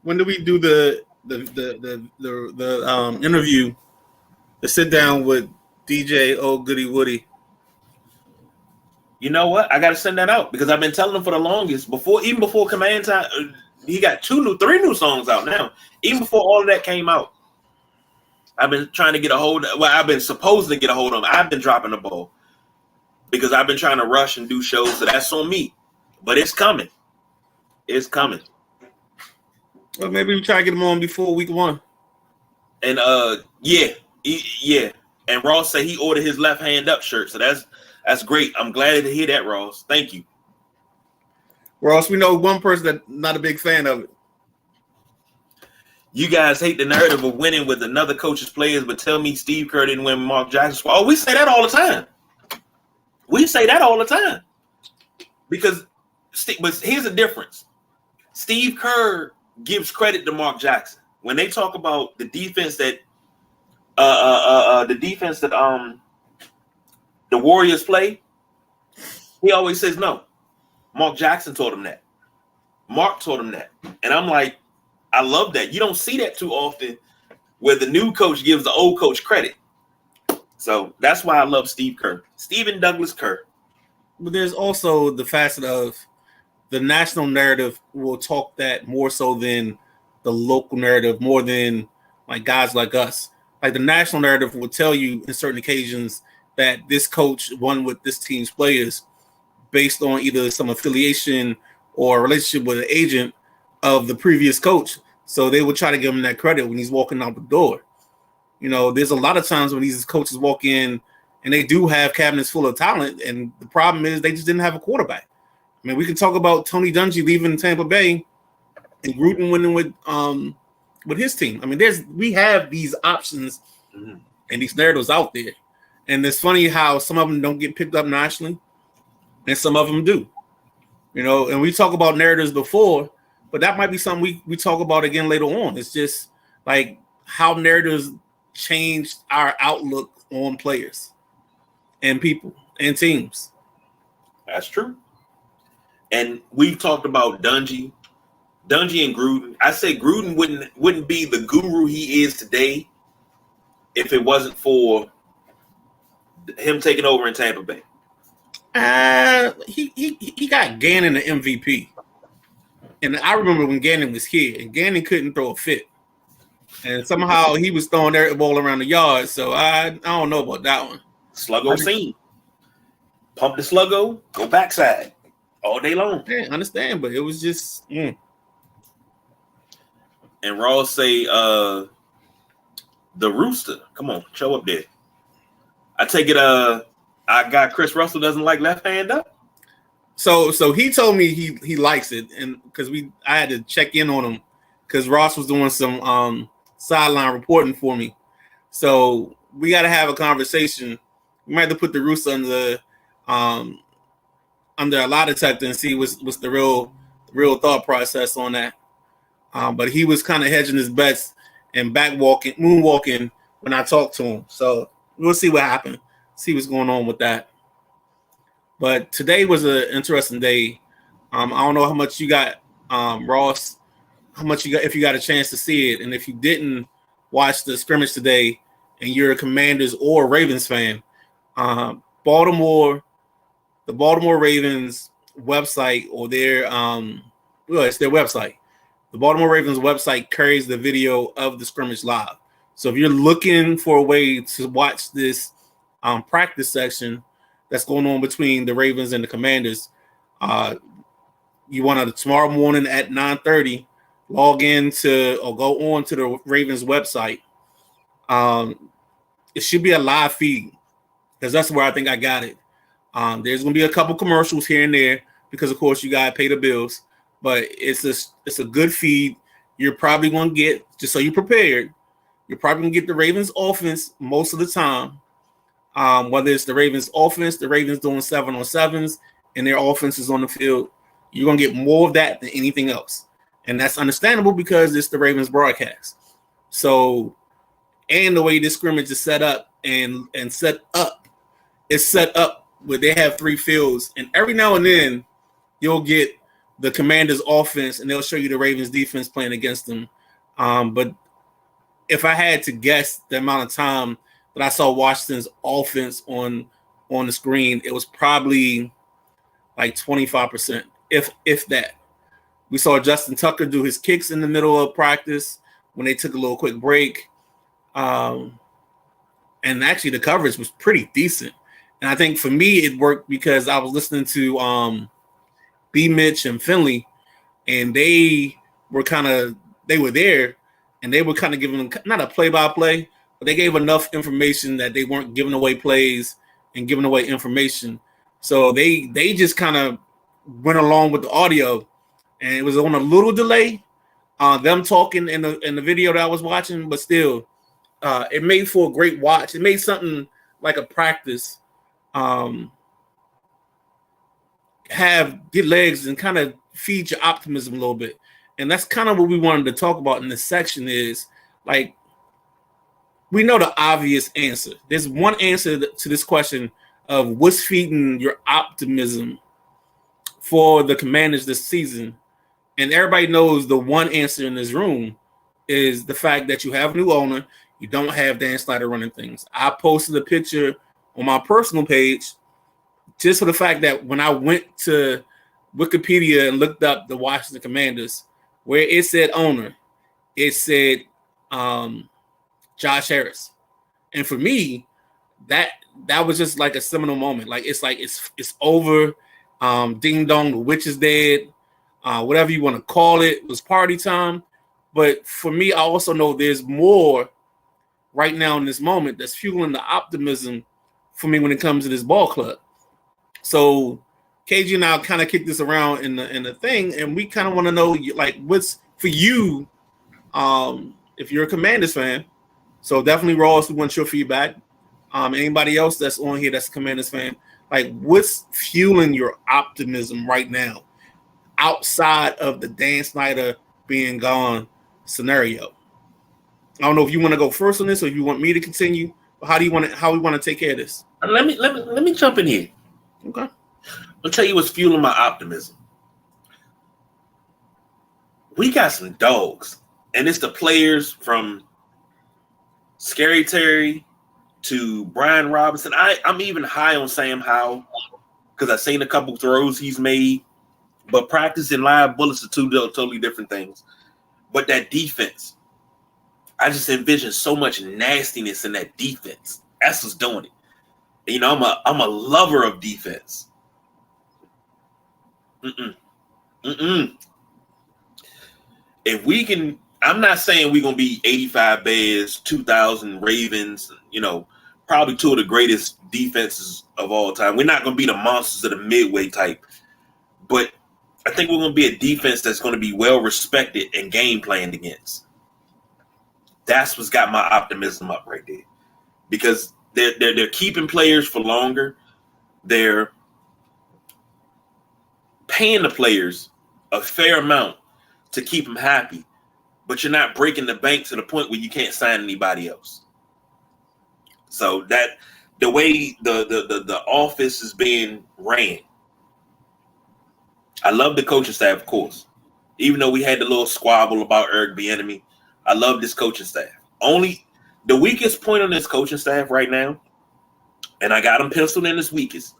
when do we do the interview, the sit down with DJ Old Goody Woody?
You know what? I got to send that out because I've been telling him for the longest. Even before Command Time, he got 3 new songs out now. Even before all of that came out, I've been trying to get a hold. I've been supposed to get a hold of him. I've been dropping the ball because I've been trying to rush and do shows. So that's on me. But it's coming. It's coming.
Well, maybe we try to get him on before week 1.
And yeah. And Ross said he ordered his left hand up shirt. So that's great. I'm glad to hear that, Ross. Thank you.
Ross, we know one person that's not a big fan of it.
You guys hate the narrative of winning with another coach's players, but tell me Steve Kerr didn't win Mark Jackson. Oh, we say that all the time. But here's the difference. Steve Kerr gives credit to Mark Jackson. When they talk about the defense that the Warriors play, he always says no. Mark Jackson taught him that. Mark taught him that. And I'm like, I love that. You don't see that too often where the new coach gives the old coach credit. So that's why I love Steve Kerr. Stephen Douglas Kerr.
But there's also the facet of the national narrative will talk that more so than the local narrative, more than like guys like us. Like the national narrative will tell you in certain occasions that this coach won with this team's players based on either some affiliation or relationship with an agent of the previous coach. So they will try to give him that credit when he's walking out the door. You know, there's a lot of times when these coaches walk in and they do have cabinets full of talent, and the problem is they just didn't have a quarterback. I mean, we can talk about Tony Dungy leaving Tampa Bay and Gruden winning with his team. I mean, we have these options and these narratives out there. And it's funny how some of them don't get picked up nationally and some of them do. You know, and we talk about narratives before, but that might be something we talk about again later on. It's just like how narratives changed our outlook on players and people and teams.
That's true. And we've talked about Dungy and Gruden. I say Gruden wouldn't be the guru he is today if it wasn't for him taking over in Tampa Bay.
He got Gannon the MVP. And I remember when Gannon was here, and Gannon couldn't throw a fit. And somehow he was throwing every ball around the yard. So I don't know about that one.
Sluggo scene. Pump the Sluggo, go backside all day long.
Yeah, I understand, but it was just
And Ross say the Rooster. Come on, show up there. I take it I got Chris Russell doesn't like left hand up.
So he told me he likes it, and because I had to check in on him because Ross was doing some sideline reporting for me. So we got to have a conversation. We might have to put the Rooster under a lie detector and see what's the real thought process on that. But he was kind of hedging his bets and moonwalking when I talked to him. So we'll see what happened. See what's going on with that. But today was an interesting day. I don't know how much you got, Ross, how much you got, if you got a chance to see it. And if you didn't watch the scrimmage today and you're a Commanders or Ravens fan, the Baltimore Ravens website or it's their website. The Baltimore Ravens website carries the video of the scrimmage live. So if you're looking for a way to watch this practice section that's going on between the Ravens and the Commanders, you want to tomorrow morning at 9:30 log in or go on to the Ravens website. It should be a live feed because that's where I think I got it. There's going to be a couple commercials here and there because, of course, you got to pay the bills. But it's a good feed. You're probably going to get, just so you're prepared, you're probably going to get the Ravens offense most of the time. Whether it's the Ravens offense, the Ravens doing 7-on-7s, and their offense is on the field, you're going to get more of that than anything else. And that's understandable because it's the Ravens broadcast. So, and the way this scrimmage is set up it's set up where they have 3 fields. And every now and then you'll get the Commanders offense and they'll show you the Ravens defense playing against them. But if I had to guess the amount of time that I saw Washington's offense on the screen, it was probably like 25%, if that. We saw Justin Tucker do his kicks in the middle of practice when they took a little quick break. And actually the coverage was pretty decent. And I think for me, it worked because I was listening to B. Mitch and Finley, and they were there, and they were kind of giving them not a play-by-play, but they gave enough information that they weren't giving away plays and giving away information. So they just kind of went along with the audio, and it was on a little delay, them talking in the video that I was watching, but still, it made for a great watch. It made something like a practice get legs and kind of feed your optimism a little bit. And that's kind of what we wanted to talk about in this section is, like, we know the obvious answer. There's one answer to this question of what's feeding your optimism for the Commanders this season. And everybody knows the one answer in this room is the fact that you have a new owner. You don't have Dan Snyder running things. I posted a picture on my personal page just for the fact that when I went to Wikipedia and looked up the Washington Commanders, where it said owner, it said Josh Harris. And for me, that was just like a seminal moment. Like it's over. Ding dong, the witch is dead. Whatever you want to call it, it was party time. But for me, I also know there's more right now in this moment that's fueling the optimism for me when it comes to this ball club. So KG and I kind of kicked this around in the thing, and we kind of want to know, like, what's for you, if you're a Commanders fan. So definitely, Ross, we want your feedback. Anybody else that's on here that's a Commanders fan, like, what's fueling your optimism right now outside of the Dan Snyder being gone scenario? I don't know if you want to go first on this or if you want me to continue. How we want to take care of this?
Let me jump in here.
Okay.
I'll tell you what's fueling my optimism. We got some dogs, and it's the players from Scary Terry to Brian Robinson. I'm even high on Sam Howell because I've seen a couple throws he's made, but practice and live bullets are two totally different things. But that defense, I just envision so much nastiness in that defense. That's what's doing it. You know, I'm a lover of defense. If we can, I'm not saying we're gonna be 85 Bears, 2,000 Ravens. You know, probably two of the greatest defenses of all time. We're not gonna be the monsters of the midway type, but I think we're gonna be a defense that's gonna be well respected and game planned against. That's what's got my optimism up right there, because they're keeping players for longer. They're paying the players a fair amount to keep them happy, but you're not breaking the bank to the point where you can't sign anybody else. So that the way the office is being ran, I love the coaching staff, of course. Even though we had the little squabble about Eric Bieniemy, I love this coaching staff. Only the weakest point on this coaching staff right now, and I got him penciled in as weakest,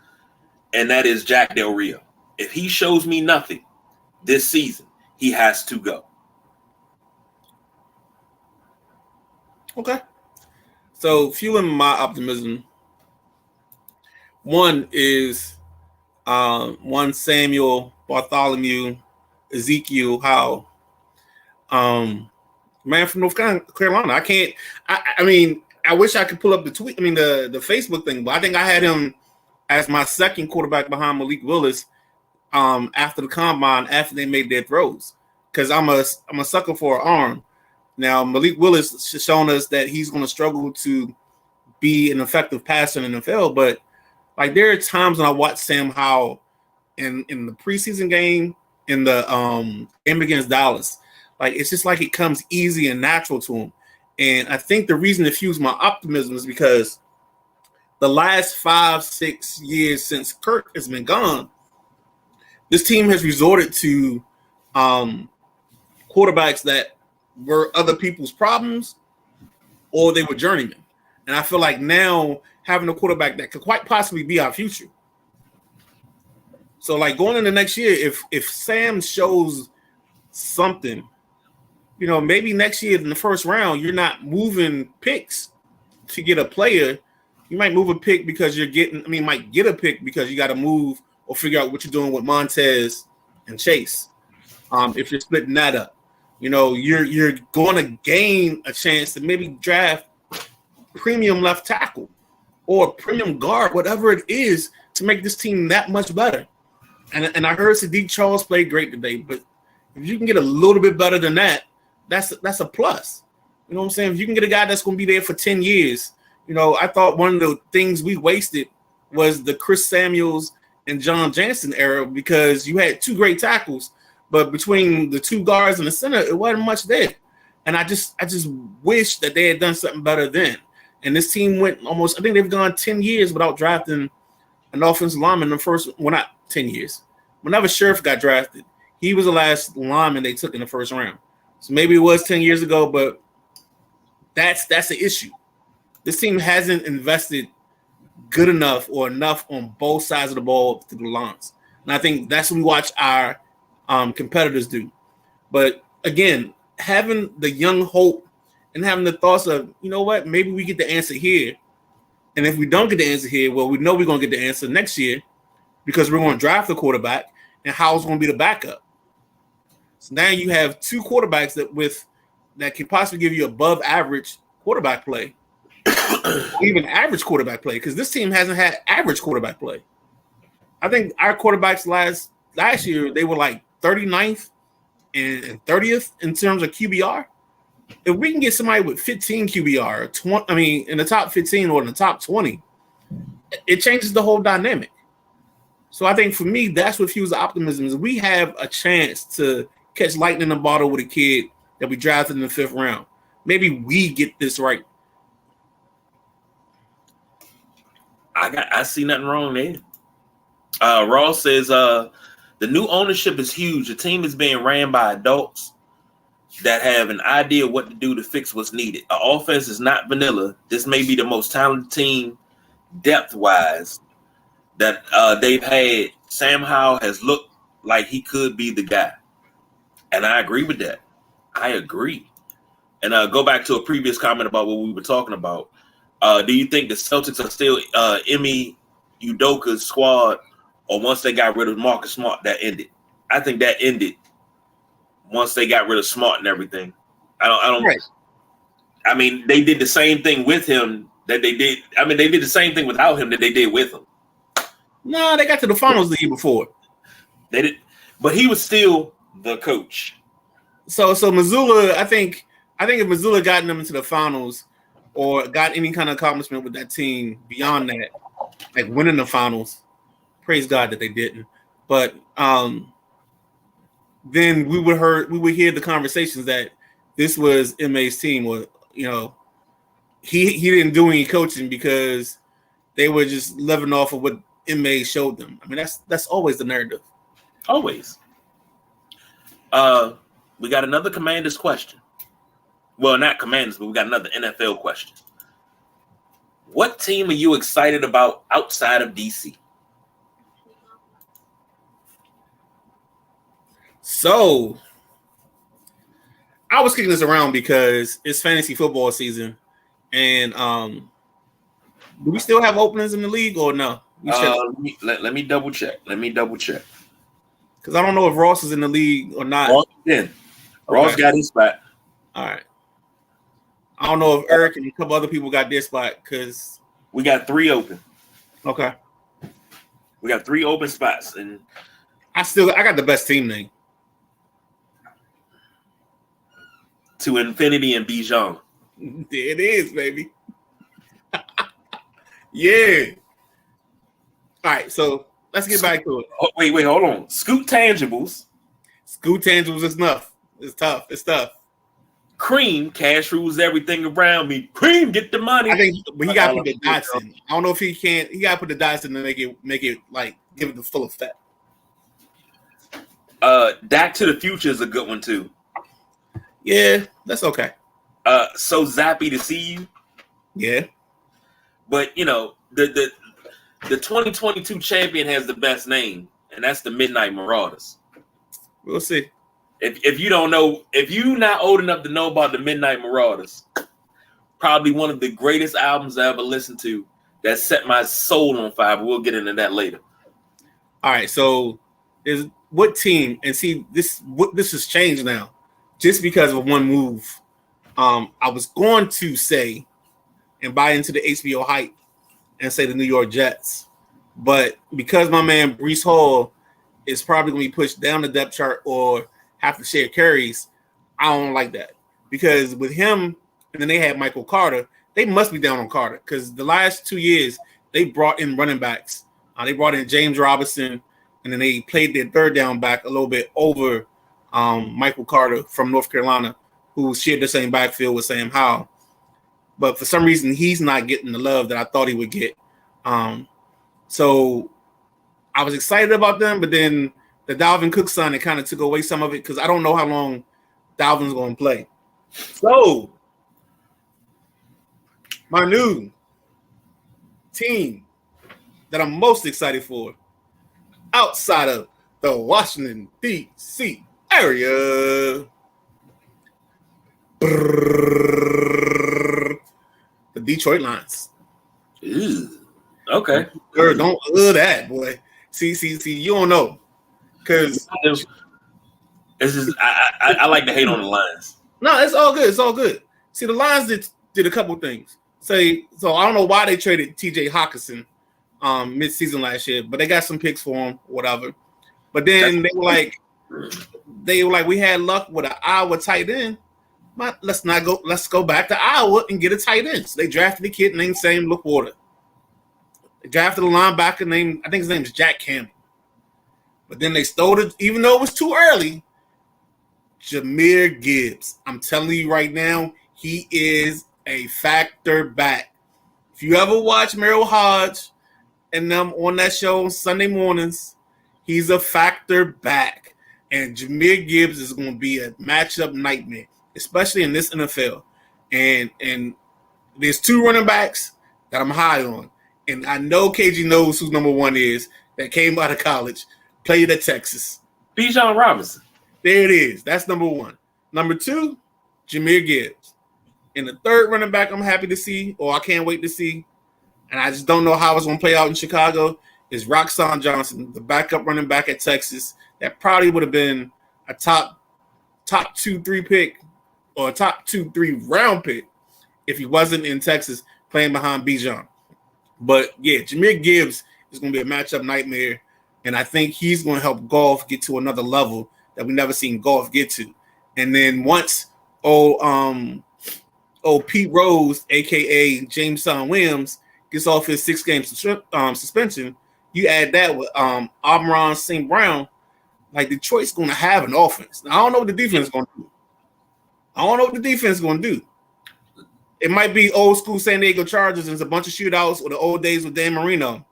and that is Jack Del Rio. If he shows me nothing this season, he has to go.
Okay. So fueling my optimism, one is one Samuel, Bartholomew, Ezekiel Howell. Man from North Carolina. I mean, I wish I could pull up the tweet. I mean, the Facebook thing, but I think I had him as my second quarterback behind Malik Willis after the combine, after they made their throws, because I'm a sucker for an arm. Now, Malik Willis has shown us that he's going to struggle to be an effective passer in the NFL, but like there are times when I watch Sam Howell in the preseason game, in the game against Dallas. Like, it's just like it comes easy and natural to him. And I think the reason it fuels my optimism is because the last 5-6 years since Kirk has been gone, this team has resorted to quarterbacks that were other people's problems or they were journeymen. And I feel like now having a quarterback that could quite possibly be our future. So like going into next year, if Sam shows something, you know, maybe next year in the first round, you're not moving picks to get a player. You might move a pick because might get a pick because you got to move or figure out what you're doing with Montez and Chase. If you're splitting that up, you know, you're going to gain a chance to maybe draft premium left tackle or premium guard, whatever it is, to make this team that much better. And I heard Sadiq Charles played great today, but if you can get a little bit better than that, that's a plus. You know what I'm saying? If you can get a guy that's going to be there for 10 years, you know, I thought one of the things we wasted was the Chris Samuels and John Jansen era because you had two great tackles, but between the two guards and the center, it wasn't much there. And I just wish that they had done something better then. And this team went I think they've gone 10 years without drafting an offensive lineman in the first, well, not 10 years. Whenever Sheriff got drafted, he was the last lineman they took in the first round. So maybe it was 10 years ago, but that's the issue. This team hasn't invested good enough or enough on both sides of the ball through the lines. And I think that's what we watch our competitors do. But again, having the young hope and having the thoughts of, you know what, maybe we get the answer here. And if we don't get the answer here, well, we know we're going to get the answer next year because we're going to draft the quarterback and Howell's going to be the backup. So now you have two quarterbacks that can possibly give you above average quarterback play, even average quarterback play, because this team hasn't had average quarterback play. I think our quarterbacks last year, they were like 39th and 30th in terms of QBR. If we can get somebody with 15 QBR, in the top 15 or in the top 20, it changes the whole dynamic. So I think for me, that's what fuels the optimism is we have a chance to catch lightning in a bottle with a kid that we drafted in the 5th round. Maybe we get this right.
I see nothing wrong there. Ross says the new ownership is huge. The team is being ran by adults that have an idea what to do to fix what's needed. The offense is not vanilla. This may be the most talented team depth-wise that they've had. Sam Howell has looked like he could be the guy. And I agree with that. I agree. And go back to a previous comment about what we were talking about. Do you think the Celtics are still Emi Udoka's squad, or once they got rid of Marcus Smart, that ended? I think that ended once they got rid of Smart and everything. I don't. Right. I mean, they did the same thing with him that they did. I mean, they did the same thing without him that they did with him.
No, they got to the finals the year before.
They did, but he was still the coach.
So Missoula, I think if Missoula gotten them into the finals or got any kind of accomplishment with that team beyond that, like winning the finals, praise God that they didn't. But then we would hear the conversations that this was MA's team, or you know, he didn't do any coaching because they were just living off of what MA showed them. I mean, that's always the narrative.
Always. We got another Commanders question. Well, not Commanders, but we got another NFL question. What team are you excited about outside of DC?
So, I was kicking this around because it's fantasy football season, and do we still have openings in the league or no?
Let me double check.
Because I don't know if Ross is in the league or not.
Ross got his spot.
All right. I don't know if Eric and a couple other people got their spot because
we got 3 open.
Okay.
We got 3 open spots, and
I got the best team name.
To infinity and beyond.
There it is, baby. Yeah. All right, so let's get back to it.
Oh, wait, hold on. Scoot Tangibles
is enough. It's tough.
Cream, cash rules everything around me. Cream, get the money.
I think, but he got to put the dots in. I don't know if he can't. He got to put the dots in to make it like give it the full effect.
Back to the Future is a good one too.
Yeah, that's okay.
So zappy to see you.
Yeah.
But you know, the 2022 champion has the best name, and that's the Midnight Marauders.
We'll see.
If you don't know, if you're not old enough to know about the Midnight Marauders, probably one of the greatest albums I ever listened to that set my soul on fire. But we'll get into that later.
All right, so is what team? And see, this has changed now, just because of one move. I was going to say and buy into the HBO hype and say the New York Jets, but because my man Breece Hall is probably going to be pushed down the depth chart or have to share carries, I don't like that, because with him and then they had Michael Carter, they must be down on Carter because the last 2 years they brought in running backs. They brought in James Robinson, and then they played their third down back a little bit over Michael Carter from North Carolina, who shared the same backfield with Sam Howell. But for some reason, he's not getting the love that I thought he would get. So I was excited about them, but then the Dalvin Cook signing kind of took away some of it because I don't know how long Dalvin's going to play. So my new team that I'm most excited for outside of the Washington, D.C. area. The Detroit Lions.
Ew. Okay.
Don't that, boy. See, you don't know. Because
it's just I like to hate on the Lions.
no, it's all good. It's all good. See, the Lions did a couple things. So I don't know why they traded TJ Hawkinson mid-season last year, but they got some picks for him, whatever. But then they were like, we had luck with an Iowa tight end. Let's go back to Iowa and get a tight end. So they drafted a kid named Sam LaPorta. They drafted a linebacker named, I think his name is Jack Campbell. But then they stole it, even though it was too early. Jahmyr Gibbs. I'm telling you right now, he is a factor back. If you ever watch Merrill Hodge and them on that show Sunday mornings, he's a factor back. And Jahmyr Gibbs is going to be a matchup nightmare, especially in this NFL. And there's two running backs that I'm high on. And I know KG knows who number one is that came out of college, played at Texas.
Bijan Robinson.
There it is. That's number one. Number two, Jahmyr Gibbs. And the third running back I'm happy to see, or I can't wait to see, and I just don't know how it's going to play out in Chicago, is Roxon Johnson, the backup running back at Texas. That probably would have been a top 2-3 pick or a top 2-3 round pick if he wasn't in Texas playing behind Bijan. But, yeah, Jahmyr Gibbs is going to be a matchup nightmare, and I think he's going to help Goff get to another level that we've never seen Goff get to. And then once Pete Rose, a.k.a. Jameson Williams, gets off his 6-game suspension, you add that with Amon St. Brown, like Detroit's going to have an offense. Now, I don't know what the defense is going to do. It might be old school San Diego Chargers and it's a bunch of shootouts or the old days with Dan Marino.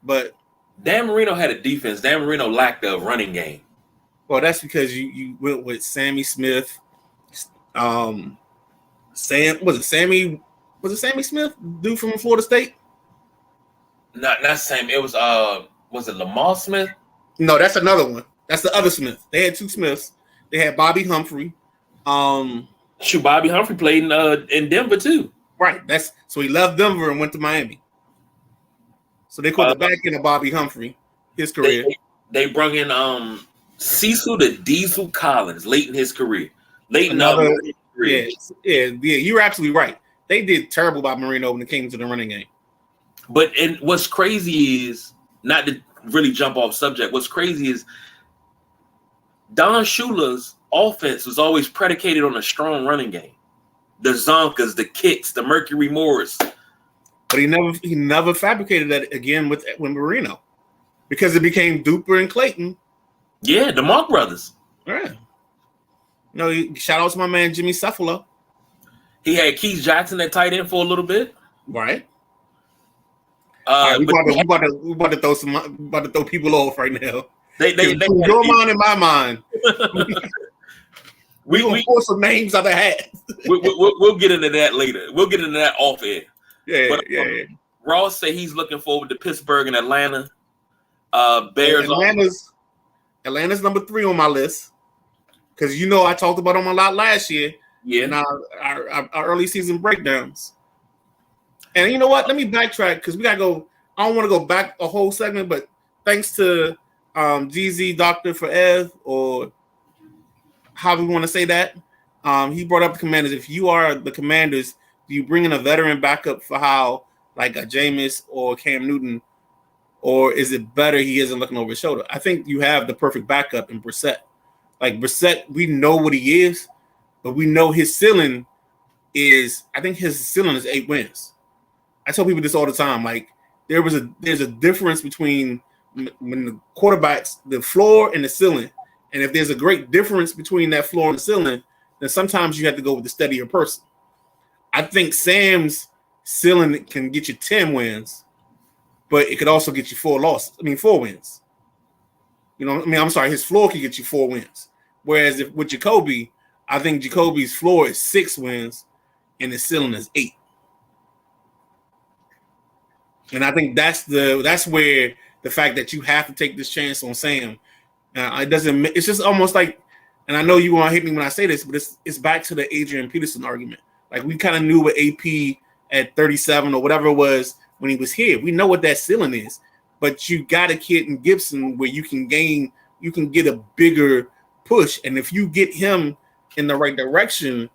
But
Dan Marino had a defense. Dan Marino lacked a running game.
Well, that's because you went with Sammy Smith. Was it Sammy Smith, dude from Florida State?
Not Sammy. It was it Lamar Smith?
No, that's another one. That's the other Smith. They had two Smiths. They had Bobby Humphrey.
Bobby Humphrey played in Denver too.
Right. So he left Denver and went to Miami. So they called the back end of Bobby Humphrey, his career.
They brought in Cecil the Diesel Collins late in his career.
Yeah, you're absolutely right. They did terrible by Marino when it came to the running game.
But what's crazy is, not to really jump off subject, what's crazy is Don Shula's offense was always predicated on a strong running game. The Zonkas, the kicks, the Mercury Morris.
But he never fabricated that again with Marino because it became Duper and Clayton.
Yeah, the Mark brothers.
Right. Shout out to my man Jimmy Cephalo.
He had Keith Jackson at tight end for a little bit.
Right. We about to throw people off right now.
They
your mind and my mind.
we
gonna pull some names out of the hat.
we'll get into that later. We'll get into that off air.
Yeah,
but,
yeah.
Ross say he's looking forward to Pittsburgh and Atlanta. Bears.
Atlanta's number 3 on my list because I talked about them a lot last year.
Yeah.
In our early season breakdowns. And you know what? Let me backtrack because we gotta go. I don't want to go back a whole segment, but thanks to GZ Doctor for Ev, or how we want to say that, he brought up the Commanders. If you are the Commanders, do you bring in a veteran backup for how like a Jameis or Cam Newton, or is it better he isn't looking over his shoulder? I think you have the perfect backup in Brissett. Like Brissett, we know what he is, but we know his ceiling is. I think his ceiling is 8 wins. I tell people this all the time. Like there's a difference between when the quarterbacks, the floor and the ceiling. And if there's a great difference between that floor and the ceiling, then sometimes you have to go with the steadier person. I think Sam's ceiling can get you 10 wins, but it could also get you 4 wins. I'm sorry, his floor can get you 4 wins. Whereas with Jacoby, I think Jacoby's floor is 6 wins and his ceiling is 8. And I think that's where the fact that you have to take this chance on Sam. It's just almost like, and I know you want to hate me when I say this, but it's back to the Adrian Peterson argument. Like we kind of knew what AP at 37 or whatever it was when he was here. We know what that ceiling is, but you got a kid in Gibson where you can get a bigger push. And if you get him in the right direction,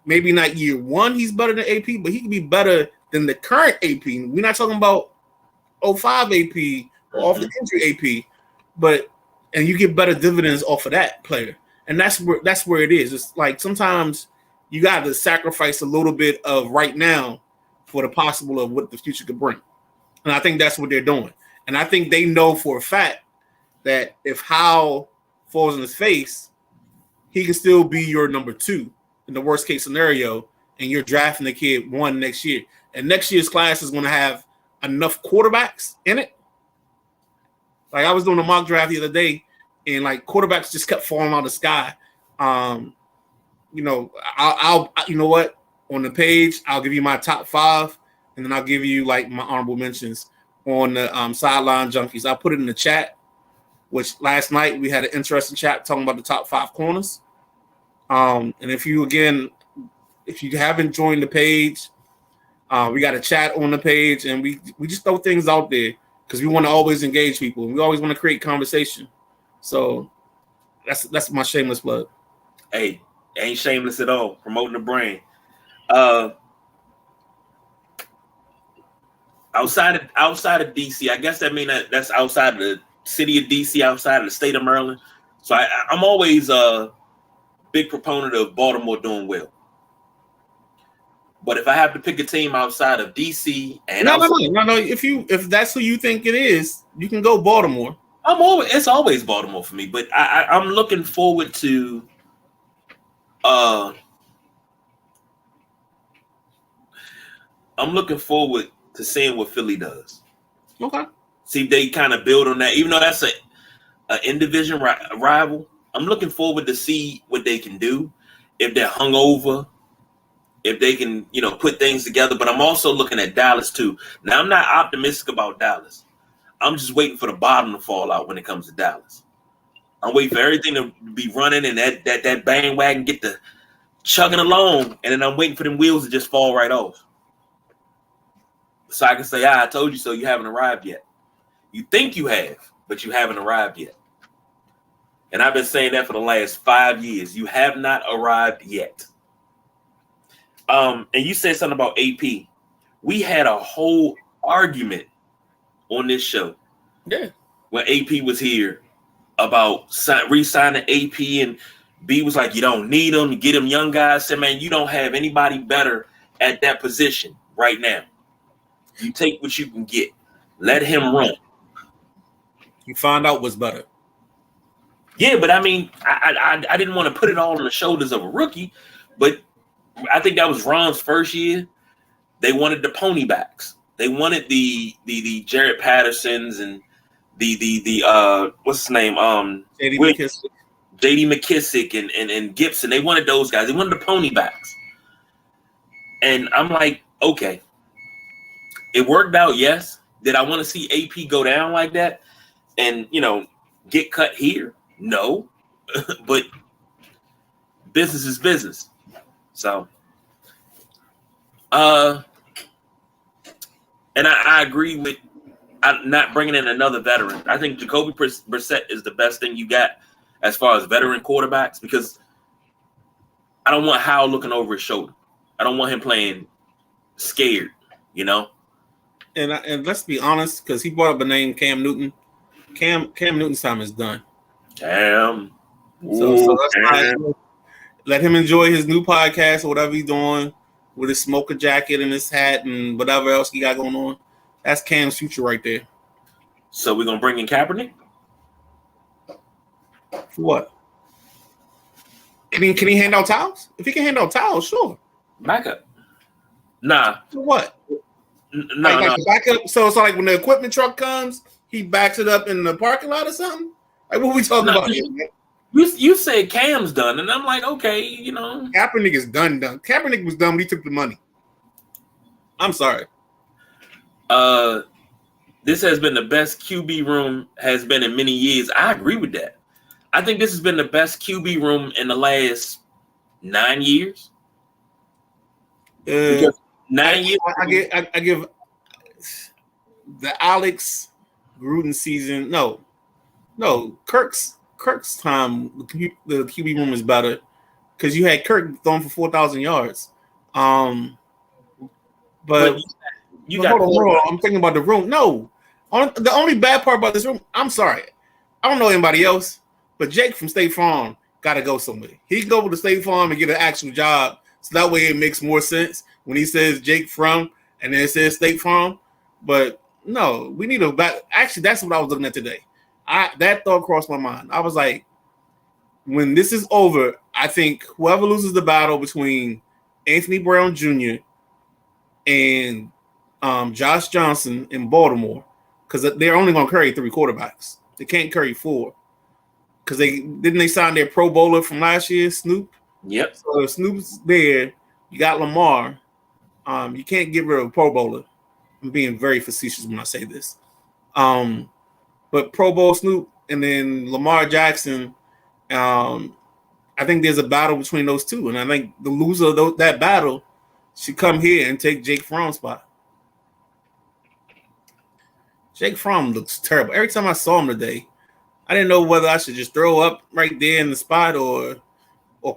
maybe not year 1, he's better than AP, but he can be better than the current AP. We're not talking about 05 AP or off the injury AP, and you get better dividends off of that player. And that's where it is. It's like sometimes you got to sacrifice a little bit of right now for the possible of what the future could bring. And I think that's what they're doing. And I think they know for a fact that if Howell falls in his face, he can still be your number 2 in the worst case scenario, and you're drafting the kid 1 next year. And next year's class is going to have enough quarterbacks in it. Like I was doing a mock draft the other day, and like quarterbacks just kept falling out of the sky. I'll you know what? On the page, I'll give you my top 5, and then I'll give you like my honorable mentions on the Sideline Junkies. I'll put it in the chat, which last night we had an interesting chat talking about the top 5 corners. And if you haven't joined the page, we got a chat on the page, and we just throw things out there because we want to always engage people. We always want to create conversation. So that's my shameless plug.
Hey, ain't shameless at all. Promoting the brand. Outside of DC, I guess that means that's outside of the city of DC, outside of the state of Maryland. So I'm always a big proponent of Baltimore doing well. But if I have to pick a team outside of DC and
no. If that's who you think it is, you can go Baltimore.
It's always Baltimore for me. But I'm looking forward to seeing what Philly does.
Okay.
See, they kind of build on that, even though that's an in-division rival. I'm looking forward to see what they can do if they're hungover. If they can, put things together. But I'm also looking at Dallas too. Now, I'm not optimistic about Dallas. I'm just waiting for the bottom to fall out when it comes to Dallas. I'm waiting for everything to be running and that bandwagon get to chugging along. And then I'm waiting for them wheels to just fall right off. So I can say, I told you so. You haven't arrived yet. You think you have, but you haven't arrived yet. And I've been saying that for the last 5 years. You have not arrived yet. And you said something about AP. We had a whole argument on this show.
Yeah.
When AP was here about re-signing AP, and B was like, you don't need them. You get them young guys. Said, man, you don't have anybody better at that position right now. You take what you can get. Let him run.
You find out what's better.
Yeah, but I mean, I didn't want to put it all on the shoulders of a rookie, but I think that was Ron's first year. They wanted the pony backs. They wanted the Jared Pattersons and the what's his name?
JD
Williams,
McKissick.
JD McKissick and Gibson. They wanted those guys. They wanted the pony backs. And I'm like, okay. It worked out, yes. Did I want to see AP go down like that and, get cut here? No. But business is business. So, and I agree with not bringing in another veteran. I think Jacoby Brissett is the best thing you got as far as veteran quarterbacks, because I don't want Howell looking over his shoulder. I don't want him playing scared,
And let's be honest, because he brought up a name, Cam Newton. Cam Newton's time is done.
Cam.
So that's why let him enjoy his new podcast or whatever he's doing with his smoker jacket and his hat and whatever else he got going on. That's Cam's future right there.
So we're gonna bring in Kaepernick?
For what? Can he hand out towels? If he can hand out towels, sure.
Backup. Nah.
For what?
No.
Like backup. So it's like when the equipment truck comes, he backs it up in the parking lot or something. Like what we talking about here?
You said Cam's done, and I'm like, okay,
Kaepernick is done. Kaepernick was done when he took the money. I'm sorry.
This has been the best QB room has been in many years. I agree with that. I think this has been the best QB room in the last 9 years. 9 years.
I give the Alex Gruden season. No, Kirk's time. The QB room is better because you had Kirk throwing for 4,000 yards. But hold on. I'm thinking about the room. No, the only bad part about this room. I'm sorry, I don't know anybody else, but Jake from State Farm got to go somewhere. He can go to State Farm and get an actual job, so that way it makes more sense when he says Jake from and then it says State Farm. But no, we need a back. Actually, that's what I was looking at today. That thought crossed my mind. I was like, when this is over, I think whoever loses the battle between Anthony Brown Jr. and Josh Johnson in Baltimore, because they're only going to carry 3 quarterbacks. They can't carry 4. Because they sign their Pro Bowler from last year, Snoop.
Yep.
So if Snoop's there, you got Lamar. You can't get rid of a Pro Bowler. I'm being very facetious when I say this. But Pro Bowl Snoop and then Lamar Jackson, I think there's a battle between those two. And I think the loser of that battle should come here and take Jake Fromm's spot. Jake Fromm looks terrible. Every time I saw him today, I didn't know whether I should just throw up right there in the spot or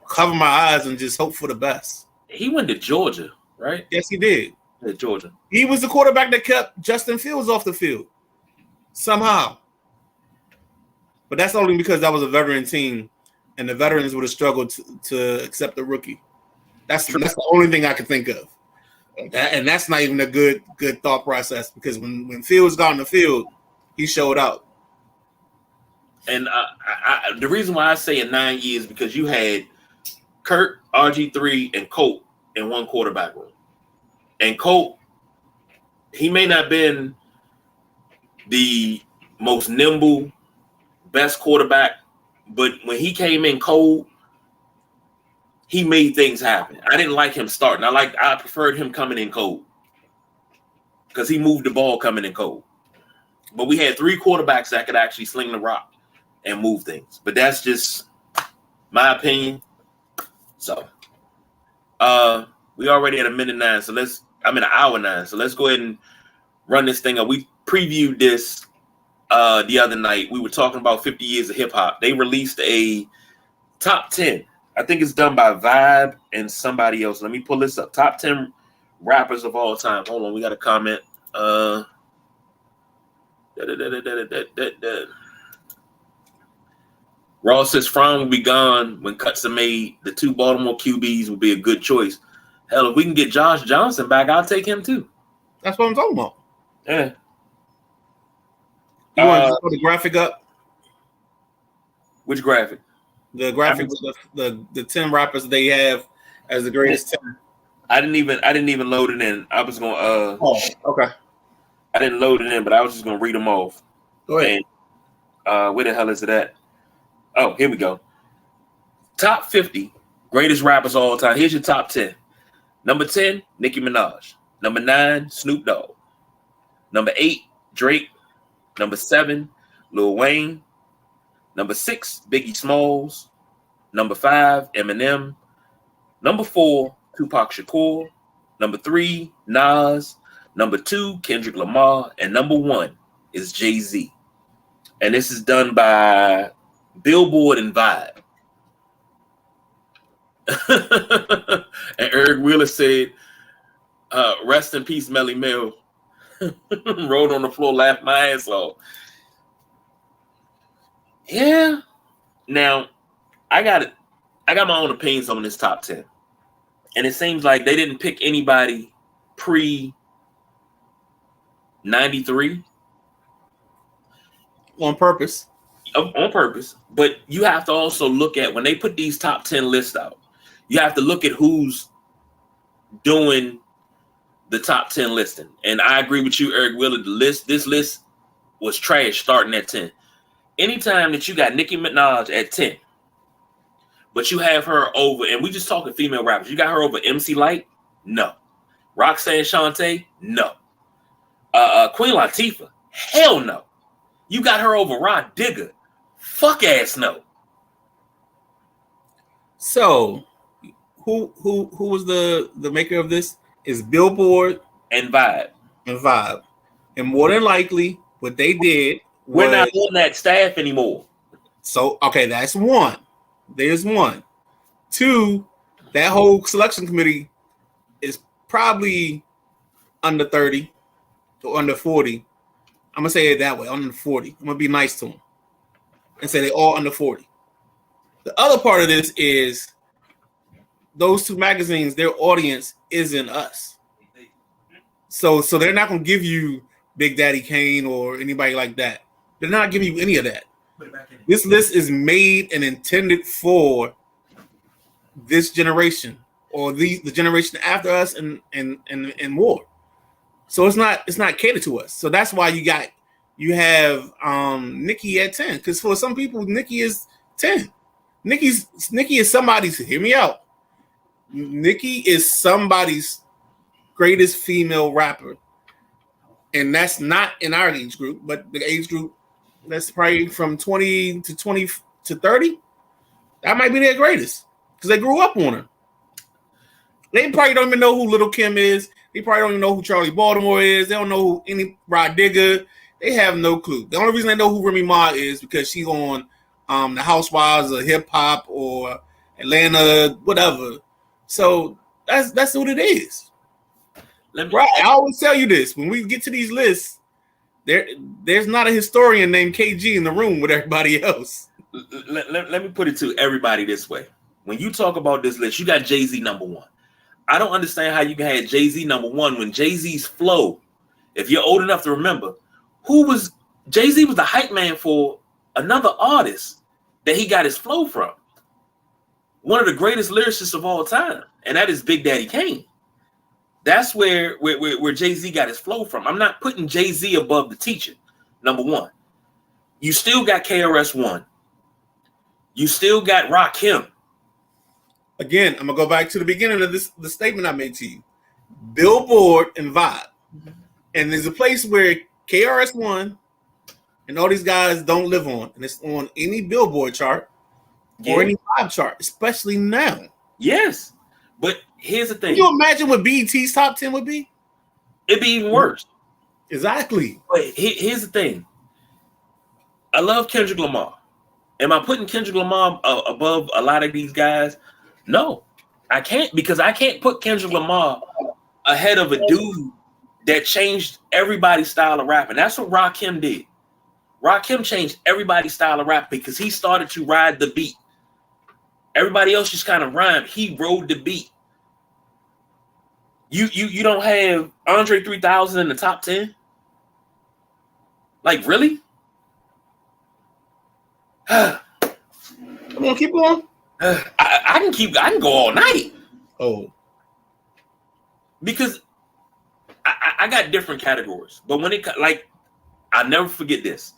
cover my eyes and just hope for the best.
He went to Georgia, right?
Yes, he did.
At Georgia.
He was the quarterback that kept Justin Fields off the field somehow. But that's only because that was a veteran team, and the veterans would have struggled to accept the rookie. That's the only thing I could think of. And that's not even a good thought process, because when Fields got on the field, he showed out.
And the reason why I say in 9 years, because you had Kurt, RG3, and Colt in one quarterback room. And Colt, he may not have been the most nimble, best quarterback, but when he came in cold, he made things happen. I didn't like him starting. I preferred him coming in cold because he moved the ball coming in cold. But we had 3 quarterbacks that could actually sling the rock and move things. But that's just my opinion. So, we already at 1:09, so I'm in 1:09, so let's go ahead and run this thing up. We previewed this the other night. We were talking about 50 years of hip hop. They released a top 10. I think it's done by Vibe and somebody else. Let me pull this up. Top 10 rappers of all time. Hold on, we got a comment. Ross says Fromm will be gone when cuts are made. The 2 Baltimore QBs will be a good choice. Hell, if we can get Josh Johnson back, I'll take him too.
That's what I'm talking about.
Yeah.
You want to put the graphic up?
Which graphic?
The graphic with the 10 rappers they have as the greatest 10.
I didn't even load it in. I was gonna
okay.
I didn't load it in, but I was just gonna read them off.
Go ahead.
And Where the hell is it at? Oh, here we go. Top 50 greatest rappers of all time. Here's your top 10. Number 10, Nicki Minaj. Number 9, Snoop Dogg. Number 8, Drake. Number 7, Lil Wayne. Number 6, Biggie Smalls. Number 5, Eminem. Number 4, Tupac Shakur. Number 3, Nas. Number 2, Kendrick Lamar. And number 1 is Jay-Z. And this is done by Billboard and Vibe. And Eric Wheeler said, rest in peace, Melly Mel. Rolled on the floor, laughed my ass off. Yeah. Now, I got my own opinions on this top 10. And it seems like they didn't pick anybody pre-93.
On purpose.
On purpose. But you have to also look at, when they put these top 10 lists out, you have to look at who's doing the top 10 listing. And I agree with you, Eric Wheeler. This list was trash starting at 10. Anytime that you got Nicki Minaj at 10, but you have her over, and we just talking female rappers, you got her over MC Lyte? No. Roxanne Shante? No. Queen Latifah? Hell no. You got her over Rod Digger? Fuck ass no.
So, who was the maker of this? Is Billboard
and Vibe.
And more than likely, what they did was,
we're not on that staff anymore.
So, okay, that's one. There's one. 2, that whole selection committee is probably under 30 or under 40. I'm going to say it that way, under 40. I'm going to be nice to them and say they're all under 40. The other part of this is those 2 magazines, their audience isn't us. So they're not going to give you Big Daddy Kane or anybody like that. They're not giving you any of that. This list is made and intended for this generation or the generation after us and more. So it's not catered to us. So that's why you have Nicki at 10, because for some people Nicki is 10. Nicki is somebody's, hear me out. Nicki is somebody's greatest female rapper, and that's not in our age group, but the age group that's probably from 20 to 30. That might be their greatest because they grew up on her. They probably don't even know who Little Kim is. They probably don't even know who Charlie Baltimore is. They don't know who any Rod Digger. They have no clue. The only reason they know who Remy Ma is because she's on the Housewives of Hip Hop or Atlanta, whatever. So that's what it is. Right. I always tell you this. When we get to these lists, there's not a historian named KG in the room with everybody else.
Let me put it to everybody this way. When you talk about this list, you got Jay-Z number 1. I don't understand how you can have Jay-Z number 1 when Jay-Z's flow, if you're old enough to remember, Jay-Z was the hype man for another artist that he got his flow from. One of the greatest lyricists of all time, and that is Big Daddy Kane. That's where Jay-Z got his flow from. I'm not putting Jay-Z above the teacher, number 1. You still got KRS-One. You still got Rakim.
Again, I'm going to go back to the beginning of the statement I made to you. Billboard and Vibe. And there's a place where KRS-One and all these guys don't live on. And it's on any Billboard chart or any Vibe chart, especially now.
Yes. But here's the thing.
Can you imagine what BET's top 10 would be?
It'd be even worse.
Exactly.
But here's the thing. I love Kendrick Lamar. Am I putting Kendrick Lamar above a lot of these guys? No, I can't, because I can't put Kendrick Lamar ahead of a dude that changed everybody's style of rapping. That's what Rakim did. Rakim changed everybody's style of rap because he started to ride the beat. Everybody else just kind of rhymed. He rode the beat. You don't have Andre 3000 in the top 10? Like, really?
Come on, keep going.
I can go all night.
Oh.
Because I got different categories. But when I'll never forget this.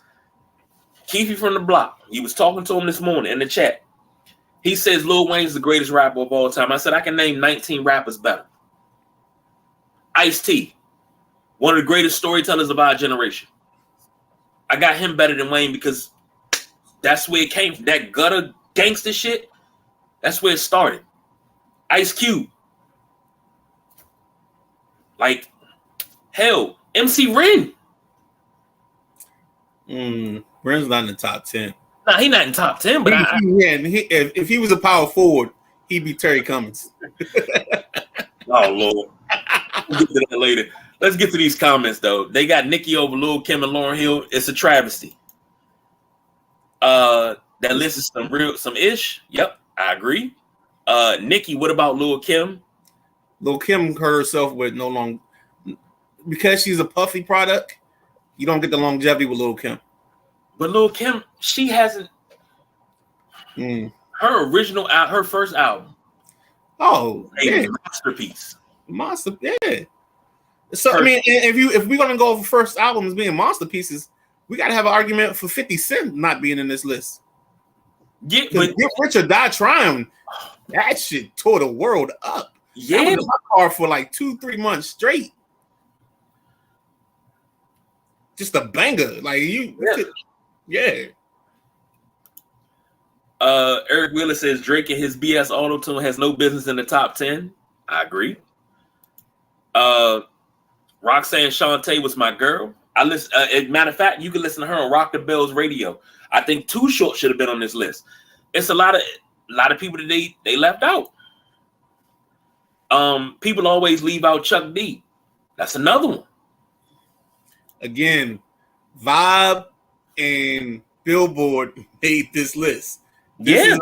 Keefy from the block. He was talking to him this morning in the chat. He says Lil Wayne's the greatest rapper of all time. I said I can name 19 rappers better. Ice-T, one of the greatest storytellers of our generation. I got him better than Wayne because that's where it came from. That gutter gangster shit, that's where it started. Ice Cube. Like, hell, MC Ren.
Ren's not in the top 10.
Nah, he's not in top 10, but
if he was a power forward, he'd be Terry Cummings.
Oh, Lord. We'll get to that later. Let's get to these comments, though. They got Nicki over Lil Kim and Lauryn Hill. It's a travesty. That list is some ish. Yep, I agree. Nicki, what about Lil Kim?
Lil Kim hurt herself with no long because she's a puffy product. You don't get the longevity with Lil Kim.
But Lil Kim, she hasn't. Her original her first album.
Oh,
a masterpiece.
Yeah. So I mean, if we're gonna go for first albums being masterpieces, we gotta have an argument for 50 Cent not being in this list.
Yeah, but
Get Rich or Die Trying, that shit tore the world up.
Yeah,
that was in my car for like 2-3 months straight. Just a banger, like yeah.
Eric Wheeler says Drake and his BS auto-tune has no business in the top 10. I agree. Roxanne Shante was my girl. I listen. Matter of fact, you can listen to her on Rock the Bells Radio. I think Too Short should have been on this list. It's a lot of people that they left out. People always leave out Chuck D. That's another one.
Again, Vibe and Billboard made this list. This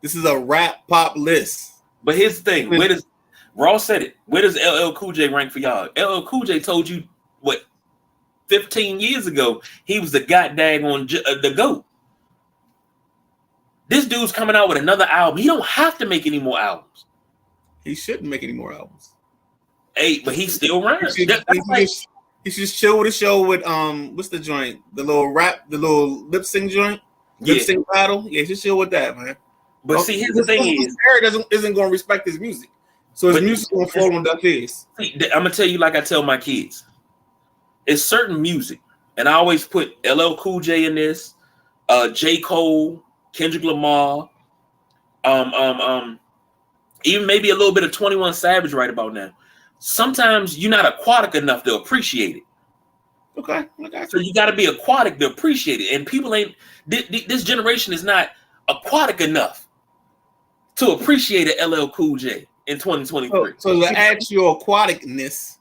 is a rap pop list.
But here's the thing: where does Ross said it? Where does LL Cool J rank for y'all? LL Cool J told you what 15 years ago he was the goddamn on the GOAT. This dude's coming out with another album. He don't have to make any more albums.
He shouldn't make any more albums.
Hey, but he's still around.
He should just chill with a show with what's the joint? The little lip sync joint, lip sync battle. Yeah, just chill with that, man.
But see, here's the thing:
isn't going to respect his music, so his music going to fall on deaf ears.
I'm gonna tell you like I tell my kids: it's certain music, and I always put LL Cool J in this, J. Cole, Kendrick Lamar, even maybe a little bit of 21 Savage right about now. Sometimes you're not aquatic enough to appreciate it.
Okay.
So you got to be aquatic to appreciate it. And people ain't, this generation is not aquatic enough to appreciate a LL Cool J in 2023.
So to add to your aquaticness,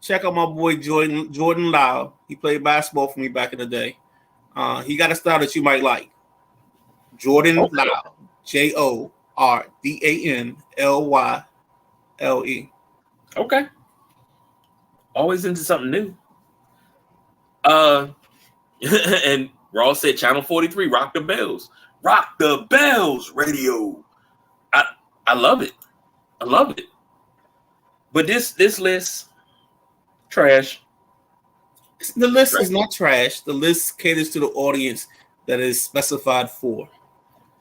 check out my boy Jordan Lyle. He played basketball for me back in the day. He got a style that you might like. Jordan Lyle. JORDANLYLE.
Okay. Always into something new. And Ross said Channel 43, Rock the Bells. Rock the Bells Radio. I love it. I love it. But this list, trash.
The list is not trash. The list caters to the audience that is specified for.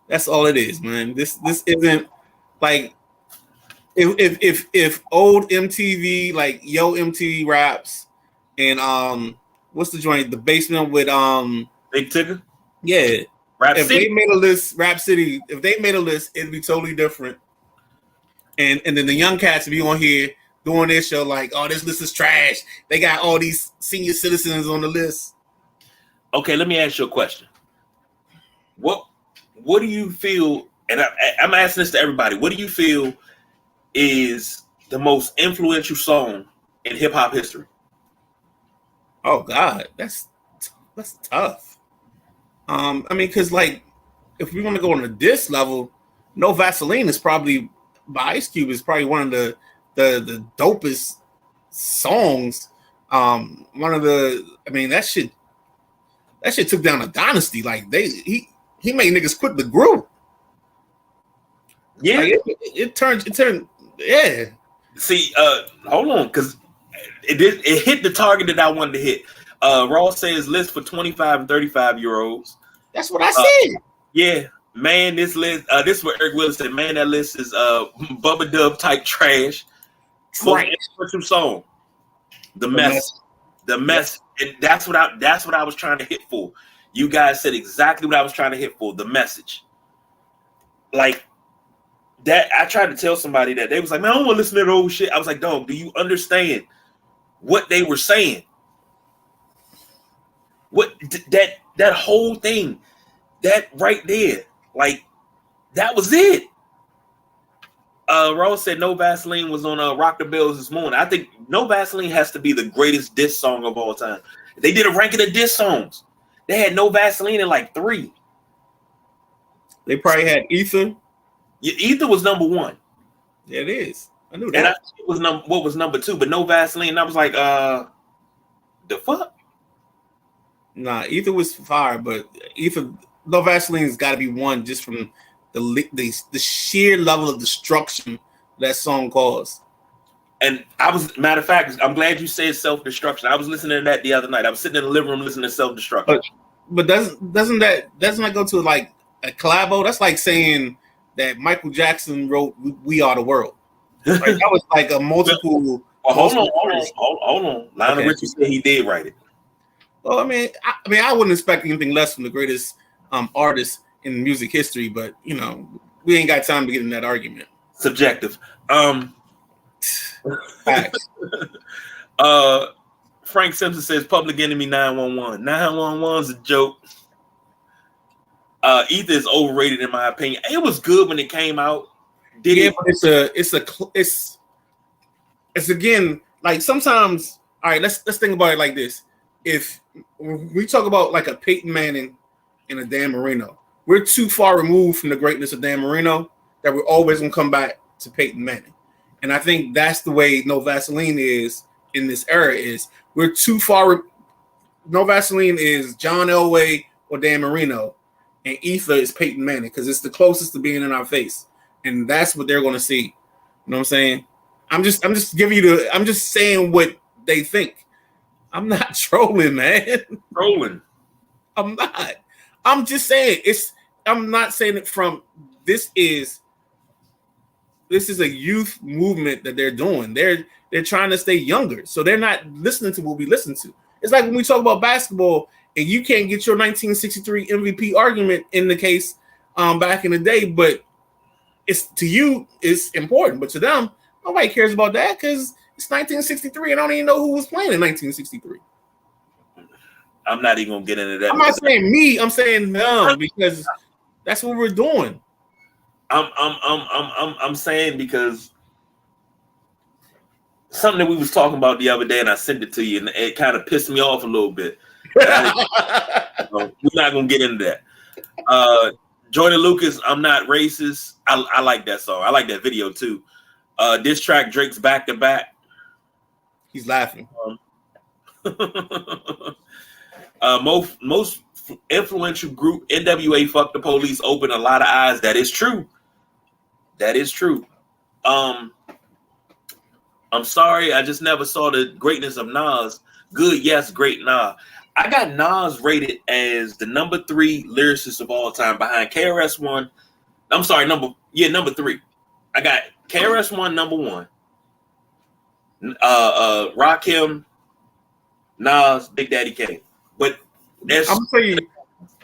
That's all it is, man. This isn't like if old MTV like Yo MTV Raps and what's the joint? The Basement with
Big Tigger?
Yeah.
Rap
if
City?
They made a list, Rap City, if they made a list, it'd be totally different. And then the young cats would be on here doing their show like, oh, this list is trash. They got all these senior citizens on the list.
Okay, let me ask you a question. What do you feel, and I'm asking this to everybody, what do you feel is the most influential song in hip-hop history?
Oh, God, that's tough. I mean, because, like, if we're going to go on a diss level, No Vaseline is probably, by Ice Cube, is probably one of the dopest songs. That shit took down a dynasty. Like, he made niggas quit the group.
Yeah.
Like it turned, yeah.
See, hold on, because it hit the target that I wanted to hit. Ross says list for 25 and 35-year-olds.
That's what I said.
Yeah, man, this list, this is what Eric Willis said. Man, that list is Bubba Dub type trash. Most influential song, The Mess. The Mess. And that's what I was trying to hit for. You guys said exactly what I was trying to hit for. The message. Like that, I tried to tell somebody that. They was like, man, I don't want to listen to that old shit. I was like, dog, do you understand what they were saying? What that whole thing, that right there, like that was it. Rose said No Vaseline was on Rock the Bells this morning. I think No Vaseline has to be the greatest diss song of all time. They did a ranking of diss songs. They had No Vaseline in like 3.
They probably had Ether.
Yeah, Ether was number 1.
Yeah, it is. I knew that.
And I think it was what was number 2, but No Vaseline. I was like, the fuck?
Nah, Ether was fire, but Ether, No Vaseline's got to be one just from the sheer level of destruction that song caused.
And I was, matter of fact, I'm glad you said self-destruction. I was listening to that the other night. I was sitting in the living room listening to self-destruction.
But doesn't that go to like a collabo? That's like saying that Michael Jackson wrote "We Are the World." Like, that was like a multiple.
Hold on. Lionel Richie said he did write it.
Well, I mean, I wouldn't expect anything less from the greatest artist in music history, but you know, we ain't got time to get in that argument.
Subjective. Frank Simpson says Public Enemy 911. 911's a joke. Ether is overrated in my opinion. It was good when it came out.
But it's again, like sometimes, all right, let's think about it like this. If we talk about like a Peyton Manning and a Dan Marino, we're too far removed from the greatness of Dan Marino that we're always gonna come back to Peyton Manning. And I think that's the way No Vaseline is in this era. Is we're too far. No Vaseline is John Elway or Dan Marino, and Ether is Peyton Manning because it's the closest to being in our face, and that's what they're gonna see. You know what I'm saying? I'm just giving you I'm just saying what they think. I'm not trolling, man.
Trolling.
I'm not. I'm just saying I'm not saying it from this is a youth movement that they're doing. They're trying to stay younger. So they're not listening to what we listen to. It's like when we talk about basketball and you can't get your 1963 MVP argument in the case back in the day, but it's to you it's important, but to them, nobody cares about that because it's 1963 and I don't even know who was playing in 1963.
I'm not even gonna get into that.
I'm not saying me, I'm saying them because that's what we're doing.
I'm saying because something that we was talking about the other day and I sent it to you and it kind of pissed me off a little bit. We're not gonna get into that. Jordan Lucas, I'm not racist. I like that song. I like that video too. This track Drake's Back to Back.
He's laughing.
Most influential group NWA Fuck the Police opened a lot of eyes. That is true. That is true. I'm sorry, I just never saw the greatness of Nas. Good, yes, great Nas. I got Nas rated as the number 3 lyricist of all time behind KRS-One. I'm sorry, number 3. I got KRS-One number 1. Rakim, Nas, Big Daddy Kane. But
I'm gonna tell you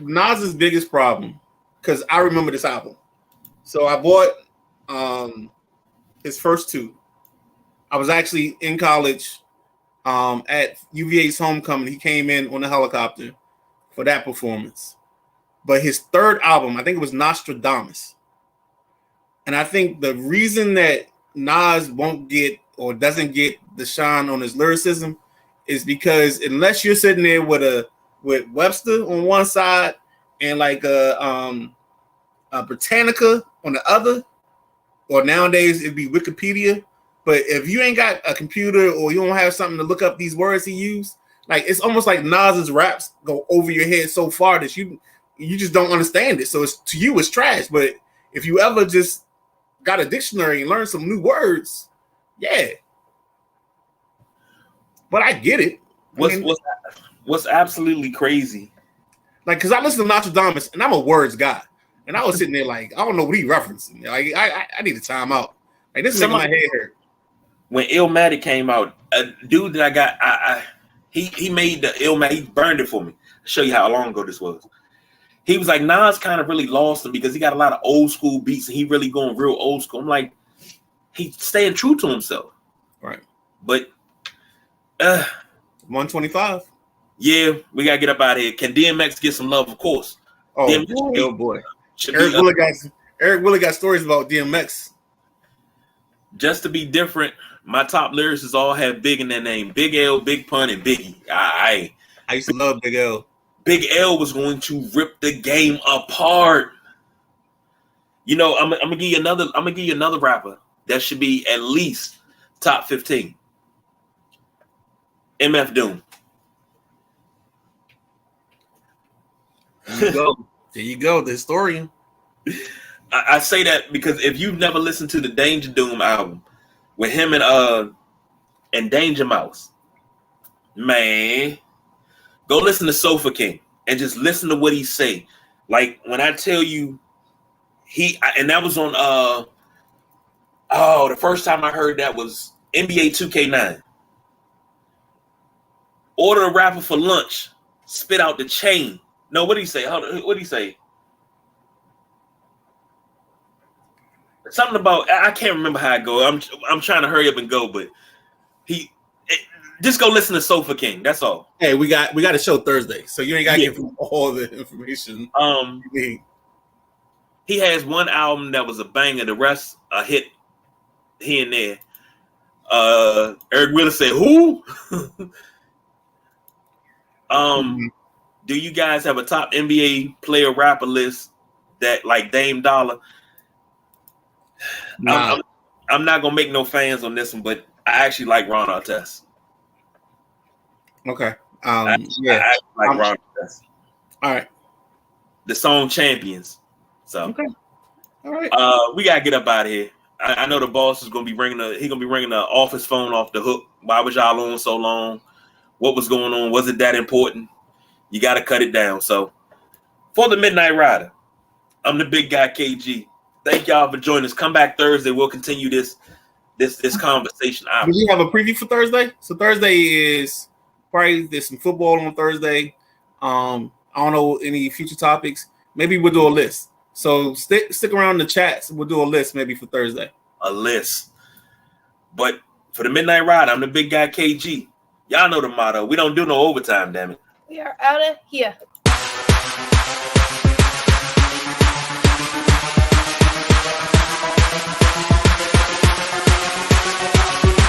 Nas's biggest problem, because I remember this album. So I bought his first 2. I was actually in college at UVA's homecoming. He came in on a helicopter for that performance. But his 3rd album, I think it was Nostradamus. And I think the reason that Nas won't get or doesn't get the shine on his lyricism is because unless you're sitting there with Webster on one side and like a Britannica on the other, or nowadays it'd be Wikipedia. But if you ain't got a computer or you don't have something to look up these words he used, like it's almost like Nas's raps go over your head so far that you just don't understand it. So it's to you it's trash. But if you ever just got a dictionary and learn some new words, yeah. But I get it.
What's absolutely crazy
Like, because I listen to Nostradamus, and I'm a words guy. And I was sitting there like, I don't know what he referencing. Like, I need a timeout. Like, this is making my head hurt.
When Illmatic came out, a dude that I got, he made the Illmatic, he burned it for me. I'll show you how long ago this was. He was like, Nas kind of really lost him because he got a lot of old school beats and he really going real old school. I'm like, he's staying true to himself.
Right.
But
125.
yeah, we gotta get up out of here. Can DMX get some love? Of course.
Oh,
DMX
boy.
should
Eric
be
Willie got stories about DMX.
just to be different. My top lyricists all have Big in their name: Big L, Big Pun, and Biggie. I
used to love Big L.
Big L was going to rip the game apart. You know, I'm gonna give you another rapper that should be at least top 15. MF Doom.
There you go. There you go, the historian.
I say that because if you've never listened to the Danger Doom album with him and Danger Mouse, man, go listen to Sofa King and just listen to what he say. Like when I tell you and that was on the first time I heard that was NBA 2K9. Order a rapper for lunch, spit out the chain. No, what did he say? What did he say? Something about, I can't remember how it go. I'm trying to hurry up and go, but just go listen to Sofa King. That's all.
Hey, we got a show Thursday, so you ain't got to give him all the information.
He has one album that was a banger. The rest a hit here and there. Eric Wheeler said, "Who?" Do you guys have a top NBA player rapper list that like Dame Dollar?
Nah.
I'm not gonna make no fans on this one, but I actually like Ron Artest.
Okay.
I like Ron Artest.
All right.
The song Champions. So
okay. All right.
We gotta get up out of here. I know the boss is gonna be ringing the office phone off the hook. Why was y'all on so long? What was going on? Was it that important? You got to cut it down. So, for the Midnight Rider, I'm the big guy KG. Thank y'all for joining us. Come back Thursday. We'll continue this conversation.
Do we have a preview for Thursday? So Thursday is probably there's some football on Thursday. I don't know any future topics. Maybe we'll do a list. So stick around in the chats. We'll do a list maybe for Thursday.
A list. But for the Midnight Rider, I'm the big guy KG. Y'all know the motto. We don't do no overtime, damn it.
We are out of here.